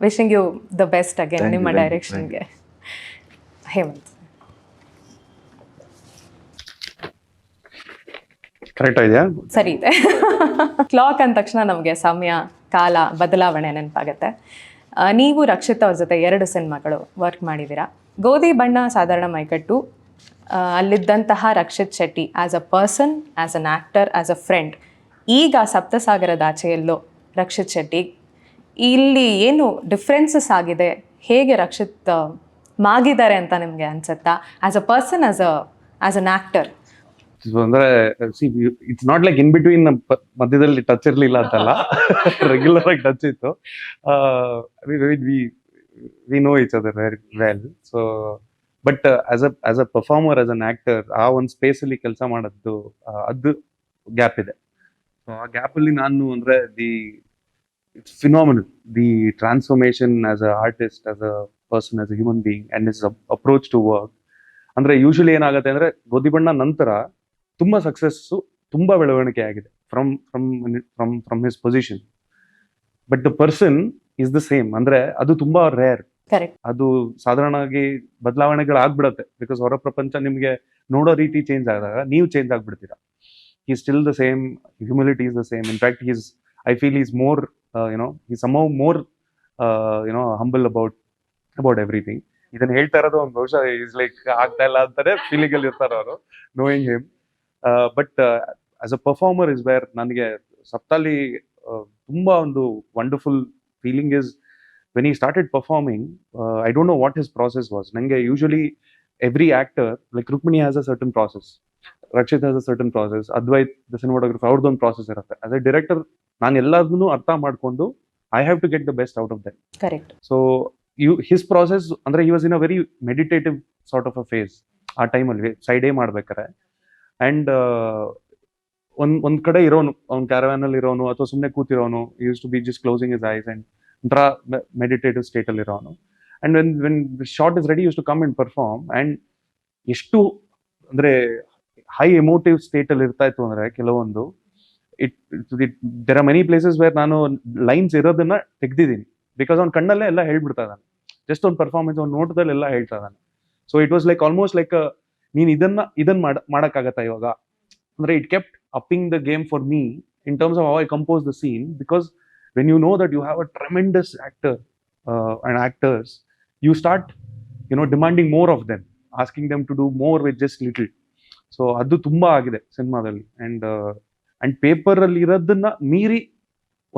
Wishing you the best again ನಿಮ್ಮ ಡೈರೆಕ್ಷನ್ಗೆ. ಹೇಮಂತ್ ಕರೆಕ್ಟ್ ಇದೆಯಾ? ಸರಿ ಇದೆ. Clock ಅಂದ ತಕ್ಷಣ ನಮಗೆ ಸಮಯ, ಕಾಲ, ಬದಲಾವಣೆ ನೆನಪಾಗುತ್ತೆ. ನೀವು ರಕ್ಷಿತ್ ಅವ್ರ ಜೊತೆ 2 ಸಿನಿಮಾಗಳು ವರ್ಕ್ ಮಾಡಿದ್ದೀರಾ. ಗೋಧಿ ಬಣ್ಣ ಸಾಧಾರಣ ಮೈಕಟ್ಟು, ಅಲ್ಲಿದ್ದಂತಹ Rakshit Shetty as a person, as an actor, as a friend. ಈಗ ಸಪ್ತಸಾಗರದ ಆಚೆಯಲ್ಲೋ ರಕ್ಷಿತ್ ಶೆಟ್ಟಿ, ಇಲ್ಲಿ ಏನು ಡಿಫ್ರೆನ್ಸಸ್ ಆಗಿದೆ, ಹೇಗೆ ರಕ್ಷಿತ್ ಮಾಗಿದ್ದಾರೆ ಅಂತ ನಿಮಗೆ ಅನ್ಸುತ್ತಾ as a person, as an actor? ಅಂದ್ರೆ it's not like in between ಮಧ್ಯದಲ್ಲಿ ಟಚ್ ಇರ್ಲಿಲ್ಲ ಅಂತಲ್ಲ, ರೆಗ್ಯುಲರ್ ಆಗಿ ಟಚ್ ಇತ್ತು. We know each other very well. So but as a performer, as an actor, ಆ ಒಂದು ಸ್ಪೇಸ್ ಅಲ್ಲಿ ಕೆಲಸ ಮಾಡೋದು ಅದು ಗ್ಯಾಪ್ ಇದೆ. ಸೊ ಆ ಗ್ಯಾಪ್ ಅಲ್ಲಿ ನಾನು ಅಂದ್ರೆ it's phenomenal, the transformation as a artist, as a person, as a human being, and his approach to work. ಅಂದ್ರೆ ಯೂಶಲಿ ಏನಾಗುತ್ತೆ ಅಂದ್ರೆ ಗೋಧಿ ಬಣ್ಣ ನಂತರ ತುಂಬಾ ಸಕ್ಸಸ್ಸು, ತುಂಬಾ ಬೆಳವಣಿಗೆ ಆಗಿದೆ from his position. But the person is the same. ಅಂದ್ರೆ ಅದು ತುಂಬಾ ರೇರ್. ಅದು ಸಾಧಾರಣವಾಗಿ ಬದಲಾವಣೆಗಳಾಗ್ಬಿಡತ್ತೆ, ಬಿಕಾಸ್ ಹೊರ ಪ್ರಪಂಚ ನಿಮ್ಗೆ ನೋಡೋ ರೀತಿ ಚೇಂಜ್ ಆದಾಗ ನೀವು ಚೇಂಜ್ ಆಗ್ಬಿಡ್ತೀರಾ. He still the same, humility is the same. In fact I feel is more he somehow more humble about everything. ಇದನ್ನ ಹೇಳ್ತಾ ಇರೋದು ಒಂದು ಬಹುಶಃ ಈಸ್ ಲೈಕ್ ಆಗ್ತಾ ಇಲ್ಲ ಅಂತಾನೆ ಫೀಲಿಂಗ್ ಅಲ್ಲಿ ಇರ್ತಾರ ಅವರು, knowing him. But as a performer is where ನನಗೆ ಸಪ್ತಲ್ಲಿ ತುಂಬಾ ಒಂದು wonderful feeling is when he started performing. I don't know what his process was. ನಂಗೆ usually every actor, like Rukmini has a certain process, Rakshit has a certain process, Advait the cinematographer ಅವ್ರದ್ದೊಂದು process ಇರುತ್ತೆ. As A director ನಾನು ಎಲ್ಲದನ್ನು ಅರ್ಥ ಮಾಡ್ಕೊಂಡು I have to get the best out of them. Correct. So his process ಅಂದ್ರೆ he was in a very meditative sort of a phase ಆ ಟೈಮಲ್ಲಿ, side ಏ ಮಾಡ್ಬೇಕಾರೆ. ಅಂಡ್ ಒಂದ್ ಕಡೆ ಇರೋನು, ಅವ್ನ ಕ್ಯಾರವ್ಯಾನ್ ಅಲ್ಲಿ ಇರೋನು ಅಥವಾ ಸುಮ್ಮನೆ ಕೂತಿರೋನು, used to be just closing his eyes and ಒಂಥರ ಮೆಡಿಟೇಟಿವ್ ಸ್ಟೇಟ್ ಅಲ್ಲಿ ಇರೋನು. And when shot is ready used to come and perform. And ಎಷ್ಟು ಅಂದ್ರೆ ಹೈ ಎಮೋಟಿವ್ ಸ್ಟೇಟ್ ಅಲ್ಲಿ ಇರ್ತಾ ಇತ್ತು ಅಂದ್ರೆ ಕೆಲವೊಂದು there are many places where ನಾನು ಲೈನ್ಸ್ ಇರೋದನ್ನ ತೆಗ್ದಿದ್ದೀನಿ, ಬಿಕಾಸ್ ಅವ್ನ ಕಣ್ಣಲ್ಲೇ ಎಲ್ಲ ಹೇಳ್ಬಿಡ್ತಾ ಇದ್ದಾನೆ. ಜಸ್ಟ್ ಒಂದು ಪರ್ಫಾರ್ಮೆನ್ಸ್, ಅವ್ನ ನೋಟದಲ್ಲಿ ಎಲ್ಲ ಹೇಳ್ತಾ ಇದ್ದಾನೆ. So it was like almost like ನೀನ್ ಇದನ್ನ ಮಾಡಕ್ಕಾಗತ್ತಾ ಇವಾಗ ಅಂದ್ರೆ it kept upping the game for me in terms of how I compose the scene, because when you know that you have a tremendous actor and actors, you start demanding more of them, asking them to do more with just little. So adu tumba agide ಸಿನಿಮಾದಲ್ಲಿ. and paper ಅಲ್ಲಿ ಇರೋದನ್ನ ಮೀರಿ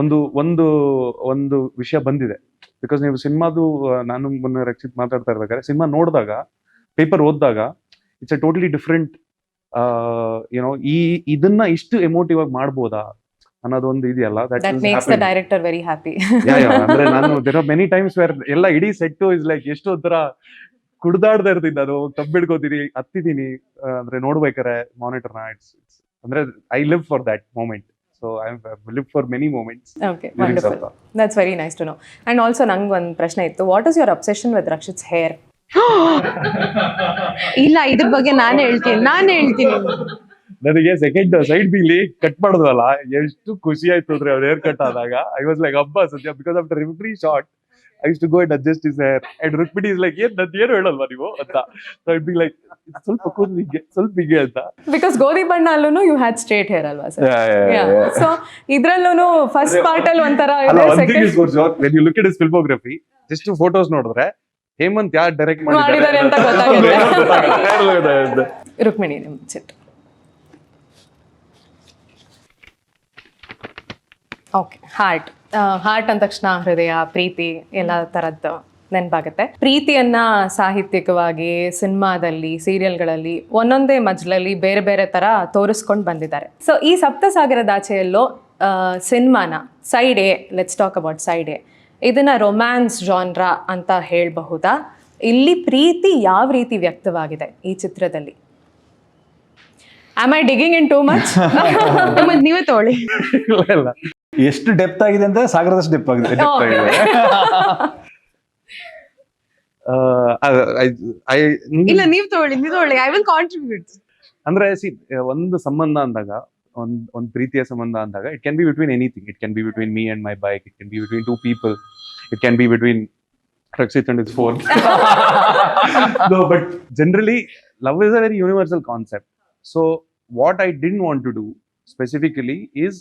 ಒಂದು ವಿಷಯ ಬಂದಿದೆ. Because ನೀವು ಸಿನಿಮಾದು, ನಾನು ಮೊನ್ನೆ ರಕ್ಷಿತ್ ಮಾತಾಡ್ತಾ ಇರ್ಬೇಕಾದ್ರೆ ಸಿನಿಮಾ ನೋಡಿದಾಗ, ಪೇಪರ್ ಓದಿದಾಗ, ಇಟ್ಸ್ ಅ ಟೋಟಲಿ ಡಿಫ್ರೆಂಟ್. ಇದನ್ನ ಇಷ್ಟು ಎಮೋಟಿವ್ ಆಗಿ ಮಾಡ್ಬೋದಾ ಅನ್ನೋದೊಂದು ಇದೆಯಲ್ಲ, that makes the director very happy. ಅಂದ್ರೆ ನಾನು there are many times where ಎಲ್ಲ ಇಡೀ ಸೆಟ್ ಇಸ್ ಲೈಕ್ ಎಷ್ಟು ಒಂಥರ ಕುಡ್ದಾಡ್ತಾ ಇರ್ತೀನಿ, ನಾನು ತಬ್ಬಿಡ್ಕೋತೀನಿ, ಹತ್ತಿದ್ದೀನಿ ಅಂದ್ರೆ ನೋಡ್ಬೇಕಾರೆ ಮಾನಿಟರ್ನ. ಅಂದ್ರೆ I live for that moment. So I live for many moments. Okay, wonderful. That's very nice to know. And also ನಂಗೆ ಒಂದು ಪ್ರಶ್ನೆ ಇತ್ತು, what is your obsession with Rakshit's hair? ಇಲ್ಲ, ಇದ್ರ ಬಗ್ಗೆ ನಾನು ಹೇಳ್ತೀನಿ. ನನಗೆ ಸೆಕೆಂಡ್ ಸೈಡ್ ಬಿಲಿ ಕಟ್ ಮಾಡಿದ್ವಲ್ಲ ಎಷ್ಟು ಖುಷಿ ಆಯ್ತು ಅಂದ್ರೆ ಅವ್ರ ಹೇರ್ ಕಟ್ ಆದಾಗ ಐ ವಾಸ್ ಲೈಕ್ ಹಬ್ಬ ಸದ್ಯ because after every short I used to go and adjust his hair and Rukmini is like ಏನು ಹೇಳಲ್ವಾ ನೀವು ಅಂತ so I'd be like ಸ್ವಲ್ಪ ಕೂದಲಿಗೆ ಸ್ವಲ್ಪ ಹೀಗೆ ಅಂತ ಬಿಕಾಸ್ ಗೋಧಿ ಬಣ್ಣ ಅಲ್ಲೂ ಯು ಹ್ಯಾಡ್ ಸ್ಟ್ರೇಟ್ ಹೇರ್ ಅಲ್ವಾ ಸರ್ ಸೊ ಇದ್ರಲ್ಲೂ ಫಸ್ಟ್ ಪಾರ್ಟ್ ಅಲ್ಲಿ ಒಂಥರ when you look at his filmography just photos ನೋಡಿದ್ರೆ ಹೇಮಂತ್ ಯಾರು ಡೈರೆಕ್ಟ್ ಮಾಡಿದ್ದಾರೆ ಅಂತ ಗೊತ್ತಾಗುತ್ತೆ. ರುಕ್ಮಿಣಿ ನಿಮ್ ಸಿಟ್. ಓಕೆ, ಹಾರ್ಟ್ ಅಂದ ತಕ್ಷಣ ಹೃದಯ, ಪ್ರೀತಿ ಎಲ್ಲ ಥರದ್ದು ನೆನಪಾಗುತ್ತೆ. ಪ್ರೀತಿಯನ್ನ ಸಾಹಿತ್ಯಿಕವಾಗಿ ಸಿನಿಮಾದಲ್ಲಿ, ಸೀರಿಯಲ್ಗಳಲ್ಲಿ ಒಂದೊಂದೇ ಮಜಲಲ್ಲಿ ಬೇರೆ ಬೇರೆ ಥರ ತೋರಿಸ್ಕೊಂಡು ಬಂದಿದ್ದಾರೆ. ಸೊ ಈ ಸಪ್ತಸಾಗರದಾಚೆಯಲ್ಲೋ ಸಿನಿಮಾನ side A, let's talk about side A, ಇದನ್ನ ರೊಮ್ಯಾನ್ಸ್ ಜಾನ್ರಾ ಅಂತ ಹೇಳಬಹುದಾ? ಇಲ್ಲಿ ಪ್ರೀತಿ ಯಾವ ರೀತಿ ವ್ಯಕ್ತವಾಗಿದೆ ಈ ಚಿತ್ರದಲ್ಲಿ? Am I digging in too much? ನೀವೇ ತಗೊಳ್ಳಿ. ಎಷ್ಟು ಡೆಪ್ತ್ ಆಗಿದೆ ಅಂತ ಸಾಗರದಷ್ಟು ಡೆಪ್ತ್ ಆಗಿದೆ. ಇಲ್ಲ, ನೀವ್ ತಗೊಳ್ಳಿ, ಐ ವಿಲ್ ಕಾಂಟ್ರಿಬ್ಯೂಟ್. ಅಂದ್ರೆ ಒಂದು ಸಂಬಂಧ ಅಂದಾಗ, ಒಂದ್ ಪ್ರೀತಿಯ ಸಂಬಂಧ ಅಂದಾಗ it can be between anything. It can be between me and my bike, it can be between two people, it can be between Rakshit and his phone. No, but generally love is a very universal concept. So what I didn't want to do specifically is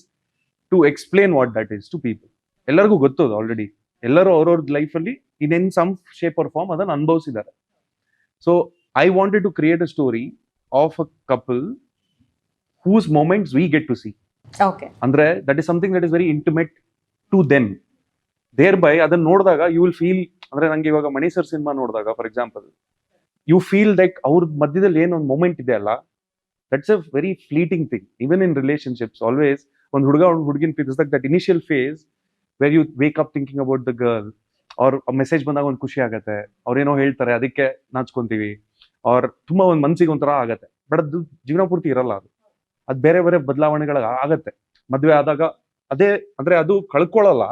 to explain what that is to people. ಎಲ್ಲರಿಗೂ ಗೊತ್ತದು already. ಎಲ್ಲರೂ ಅವ್ರವ್ರ ಲೈಫಲ್ಲಿ in some shape or form ಅದನ್ನು ಅನುಭವಿಸಿದ್ದಾರೆ. So I wanted to create a story of a couple whose moments we get to see. Okay. ಅಂದ್ರೆ that is something that is very intimate to them. Thereby ಅದನ್ನ ನೋಡಿದಾಗ you will feel, ಅಂದ್ರೆ ನಂಗೆ ಇವಾಗ Mani sir cinema ನೋಡಿದಾಗ for example you feel like ಅವ್ರ ಮಧ್ಯದಲ್ಲಿ ಏನೊಂದು ಮೂಮೆಂಟ್ ಇದೆ ಅಲ್ಲ, that's a very fleeting thing. Even in relationships always ಒಂದು ಹುಡುಗ ಒಂದು ಹುಡುಗಿನ ಪ್ರೀತಿಸಿದಾಗ that initial phase where you wake up thinking about the girl, ಅವ್ರ ಮೆಸೇಜ್ ಬಂದಾಗ ಒಂದು ಖುಷಿ ಆಗತ್ತೆ, ಅವ್ರೇನೋ ಹೇಳ್ತಾರೆ ಅದಕ್ಕೆ ನಾಚ್ಕೊಂತೀವಿ, ಅವ್ರ ತುಂಬಾ ಒಂದು ಮನ್ಸಿಗೆ ಒಂಥರ ಆಗತ್ತೆ. ಬಟ್ ಅದು ಜೀವನ ಪೂರ್ತಿ ಇರಲ್ಲ. ಅದು ಬೇರೆ ಬೇರೆ ಬದಲಾವಣೆಗಳ ಆಗತ್ತೆ. ಮದ್ವೆ ಆದಾಗ ಅದೇ, ಅಂದ್ರೆ ಅದು ಕಳ್ಕೊಳ್ಳಲ್ಲ,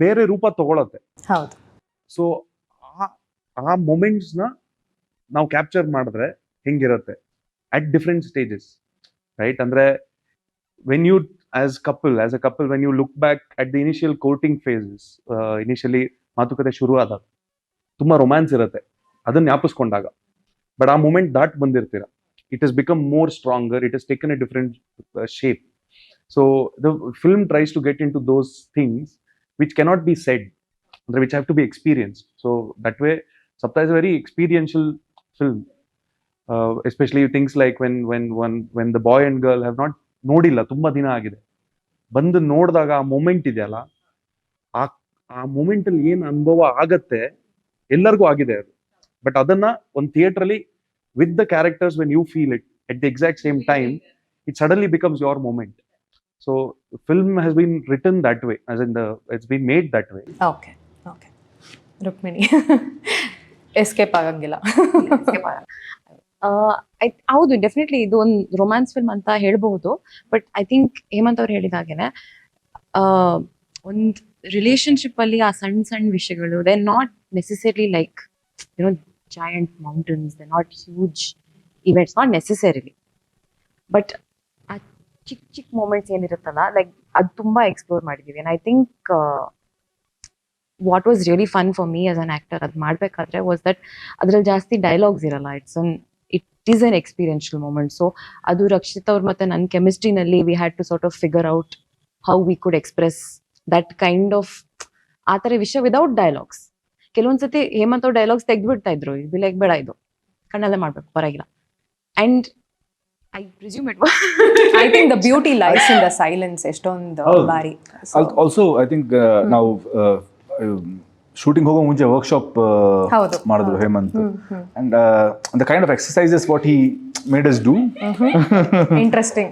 ಬೇರೆ ರೂಪ ತಗೊಳತ್ತೆ. ಹೌದು. ಸೊ ಆ ಮೊಮೆಂಟ್ಸ್ ನ ನಾವು ಕ್ಯಾಪ್ಚರ್ ಮಾಡಿದ್ರೆ ಹೆಂಗಿರತ್ತೆ ಅಟ್ ಡಿಫ್ರೆಂಟ್ ಸ್ಟೇಜಸ್, ರೈಟ್? ಅಂದ್ರೆ when you as a couple when you look back at the initial courting phases, initially ಮಾತುಕತೆ ಶುರು ಆದಾಗ ತುಂಬಾ ರೊಮ್ಯಾನ್ಸ್ ಇರುತ್ತೆ, ಅದನ್ನ ಜ್ಞಾಪಿಸ್ಕೊಂಡಾಗ. ಬಟ್ ಆ ಮೂಮೆಂಟ್ ದಾಟ್ ಬಂದಿರ್ತೀರ, it has become more stronger, it has taken a different shape. So the film tries to get into those things which cannot be said, which have to be experienced. So that way Sapta is a very experiential film, especially things like when the boy and girl have not nodilla tumba dina agide, bandu nodidaga ಆ moment ಇದೆಯಲ್ಲ, ಆ moment ಅಲ್ಲಿ ಏನು ಅನುಭವ ಆಗತ್ತೆ ಎಲ್ಲರಿಗೂ ಆಗಿದೆ ಅದು. ಬಟ್ ಅದನ್ನ ಒಂದು ಥಿಯೇಟರ್ ಅಲ್ಲಿ with the characters when you feel it at the exact same time, it suddenly becomes your moment. So the film has been written that way, as in it's been made that way. Okay. Rukmini escape ಆಗಂಗಿಲ್ಲ. ಹೌದು, definitely ಇದು ಒಂದು romance film ಅಂತ ಹೇಳ್ಬಹುದು. But I think Hemant ಅವ್ರು ಹೇಳಿದಾಗೇನೆ ಒಂದು relationship ಅಲ್ಲಿ ಆ ಸಣ್ಣ ಸಣ್ಣ ವಿಷಯಗಳು, they not necessarily like giant mountains, they not huge events, not necessarily. But ಆ ಚಿಕ್ಕ ಚಿಕ್ಕ ಮೂಮೆಂಟ್ಸ್ ಏನಿರುತ್ತಲ್ಲ, ಲೈಕ್ ಅದು ತುಂಬಾ ಎಕ್ಸ್ಪ್ಲೋರ್ ಮಾಡಿದೀವಿ. And I think what was really fun for me as an actor ಅದು ಮಾಡ್ಬೇಕಾದ್ರೆ ವಾಸ್ ದಟ್ ಅದ್ರಲ್ಲಿ ಜಾಸ್ತಿ ಡೈಲಾಗ್ಸ್ ಇರಲ್ಲ. It is an experiential moment. So ಅದು ರಕ್ಷಿತ್ ಅವ್ರ ಮತ್ತೆ ನನ್ನ ಕೆಮಿಸ್ಟ್ರಿನಲ್ಲಿ we had to sort of figure out how we could express that kind of ಆ ಥರ ವಿಷಯ ವಿದೌಟ್ ಡೈಲಾಗ್ಸ್. ಕೆಲವೊಂದ್ಸತಿ ಹೇಮಂತ್ ಅವ್ರ ಡೈಲಾಗ್ಸ್ ತೆಗ್ದುಬಿಡ್ತಾ ಇದ್ರು, ಇದು ಲೈಕ್ ಬೇಡ, ಇದು ಕಣ್ಣಲ್ಲೇ ಮಾಡ್ಬೇಕು, ಪರವಾಗಿಲ್ಲ. And I presume it was. I think the beauty lies in the silence. ಎಷ್ಟೊಂದು ಬಾರಿ. Also I think ನಾವು ಶೂಟಿಂಗ್ ಹೋಗೋ ಮುಂಚೆ ವರ್ಕ್ಶಾಪ್ ಮಾಡಿದ್ರು Hemant, and the kind of exercises what he made us do, interesting.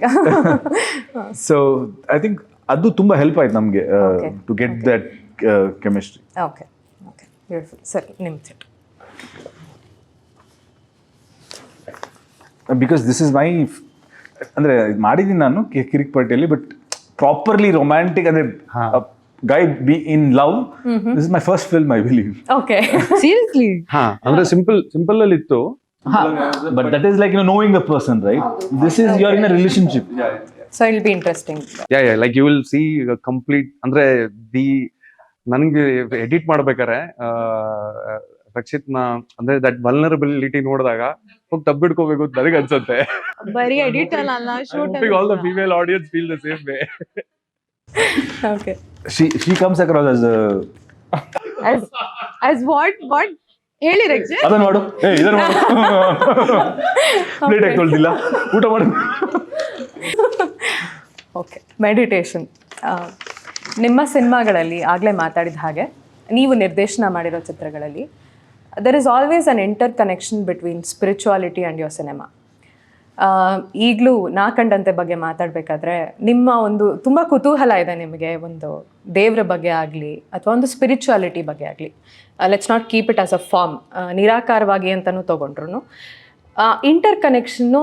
So I think ಅದು ತುಂಬಾ help ಆಯ್ತು ನಮಗೆ to get that chemistry. Okay, beautiful. ಸರಿ, ನಿಮ್ಮ set. Because this is my, ಅಂದರೆ ಮಾಡಿದ್ದೀನಿ ನಾನು ಕಿರಿಕ್ ಪಾರ್ಟಿಯಲ್ಲಿ, ಬಟ್ ಪ್ರಾಪರ್ಲಿ ರೊಮ್ಯಾಂಟಿಕ್ ಅಂದರೆ guy be in love, this is my first film I believe. Okay, seriously? ಅಂದ್ರೆ ಸಿಂಪಲ್ ಅಲ್ಲಿ ಇತ್ತು. But that is like, knowing the person, right? This is you're in a relationship. So I'll be interesting. Like you will see complete ಅಂದ್ರೆ ನನ್ಗೆ edit ಮಾಡ್ಬೇಕಾರೆ ರಕ್ಷಿತ್ ಅಂದ್ರೆ that vulnerability ನೋಡಿದಾಗ ಹೋಗಿ ತಬ್ಬಿಡ್ಕೋಬೇಕು ಅಂತ ನನಗೆ ಅನ್ಸುತ್ತೆ. ಬರೀ ಎಡಿಟ್ ಅಲ್ಲ shoot all the female audience feel the same way. Okay. She comes across as what ಹೇಳಿ ರಕ್ಷಿತ್. ಅದನ್ನ ಮಾಡು, ಇದನ್ನ ಮಾಡು, ಪ್ಲೇಟ್ ಹಾಕೊಳ್ತಿಲ್ಲ, ಊಟ ಮಾಡು. ಓಕೆ. ಮೆಡಿಟೇಷನ್ ನಿಮ್ಮ ಸಿನಿಮಾಗಳಲ್ಲಿ ಆಗಲೇ ಮಾತಾಡಿದ ಹಾಗೆ ನೀವು ನಿರ್ದೇಶನ ಮಾಡಿರೋ ಚಿತ್ರಗಳಲ್ಲಿ there is always an inter connection between spirituality and your cinema. ಈಗಲೂ ನಾ ಕಂಡಂತೆ ಬಗ್ಗೆ ಮಾತಾಡಬೇಕಾದ್ರೆ ನಿಮ್ಮ ಒಂದು ತುಂಬ ಕುತೂಹಲ ಇದೆ ನಿಮಗೆ, ಒಂದು ದೇವರ ಬಗ್ಗೆ ಆಗಲಿ ಅಥವಾ ಒಂದು ಸ್ಪಿರಿಚುವಾಲಿಟಿ ಬಗ್ಗೆ ಆಗಲಿ. Let's not keep it as a form, ನಿರಾಕಾರವಾಗಿ ಅಂತಲೂ ತೊಗೊಂಡ್ರು ಇಂಟರ್ ಕನೆಕ್ಷನ್ನು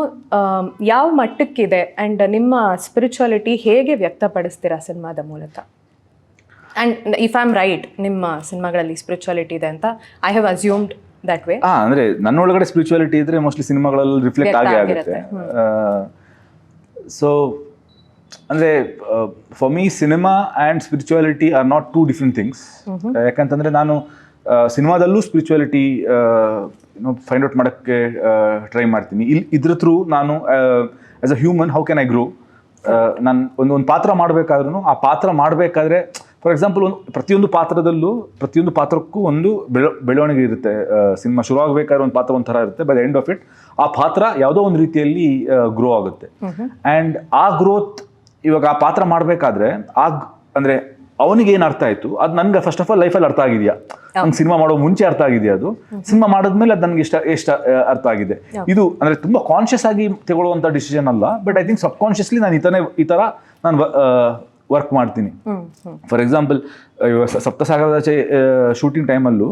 ಯಾವ ಮಟ್ಟಕ್ಕಿದೆ ಆ್ಯಂಡ್ ನಿಮ್ಮ ಸ್ಪಿರಿಚುವಾಲಿಟಿ ಹೇಗೆ ವ್ಯಕ್ತಪಡಿಸ್ತೀರಾ ಸಿನಿಮಾದ ಮೂಲಕ? And if I am right, ನಿಮ್ಮ ಸಿನಿಮಾಗಳಲ್ಲಿ ಸ್ಪಿರಿಚುವಾಲಿಟಿ ಇದೆ ಅಂತ I have assumed that way. ಅಂದ್ರೆ ನನ್ನೊಳಗಡೆ ಸ್ಪಿರಿಚುವಾಲಿಟಿ ಇದ್ರೆ ಮೋಸ್ಟ್ಲಿ ಸಿನಿಮಾಗಳಲ್ಲಿ ರಿಫ್ಲೆಕ್ಟ್ ಆಗುತ್ತೆ. ಸೊ ಅಂದ್ರೆ for me cinema and spirituality are not two different things. ಯಾಕಂತಂದ್ರೆ ನಾನು ಸಿನಿಮಾದಲ್ಲೂ ಸ್ಪಿರಿಚುವಾಲಿಟಿ ಫೈಂಡ್ ಔಟ್ ಮಾಡೋಕ್ಕೆ ಟ್ರೈ ಮಾಡ್ತೀನಿ. ಇದ್ರ ಥ್ರೂ ನಾನು as a human how can I grow. ನಾನು ಒಂದು ಪಾತ್ರ ಮಾಡಬೇಕಾದ್ರೂ ಆ ಪಾತ್ರ ಮಾಡಬೇಕಾದ್ರೆ ಫಾರ್ ಎಕ್ಸಾಂಪಲ್ ಪ್ರತಿಯೊಂದು ಪಾತ್ರಕ್ಕೂ ಒಂದು ಬೆಳವಣಿಗೆ ಇರುತ್ತೆ. ಸಿನಿಮಾ ಶುರು ಆಗಬೇಕಾದ್ರೆ ಒಂದು ಪಾತ್ರ ಒಂಥರ ಇರುತ್ತೆ, by the end of it ಆ ಪಾತ್ರ ಯಾವುದೋ ಒಂದು ರೀತಿಯಲ್ಲಿ ಗ್ರೋ ಆಗುತ್ತೆ. ಆ್ಯಂಡ್ ಆ ಗ್ರೋತ್ ಇವಾಗ ಆ ಪಾತ್ರ ಮಾಡಬೇಕಾದ್ರೆ ಅಂದರೆ ಅವನಿಗೆ ಏನು ಅರ್ಥ ಆಯಿತು ಅದು ನನಗೆ ಫಸ್ಟ್ ಆಫ್ ಆಲ್ ಲೈಫಲ್ಲಿ ಅರ್ಥ ಆಗಿದೆಯಾ, ನಂಗೆ ಸಿನಿಮಾ ಮಾಡೋ ಮುಂಚೆ ಅರ್ಥ ಆಗಿದೆಯಾ, ಅದು ಸಿನಿಮಾ ಮಾಡಿದ್ಮೇಲೆ ಅದು ನನಗೆ ಎಷ್ಟು ಅರ್ಥ ಆಗಿದೆ. ಇದು ಅಂದರೆ ತುಂಬ ಕಾನ್ಷಿಯಸ್ ಆಗಿ ತಗೊಳ್ಳುವಂಥ ಡಿಸಿಷನ್ ಅಲ್ಲ, but I think sub consciously ನಾನು ಈ ಥರ ನಾನು ವರ್ಕ್ ಮಾಡ್ತೀನಿ. ಫಾರ್ ಎಕ್ಸಾಂಪಲ್ ಸಪ್ತಸಾಗರದ ಶೂಟಿಂಗ್ ಟೈಮಲ್ಲೂ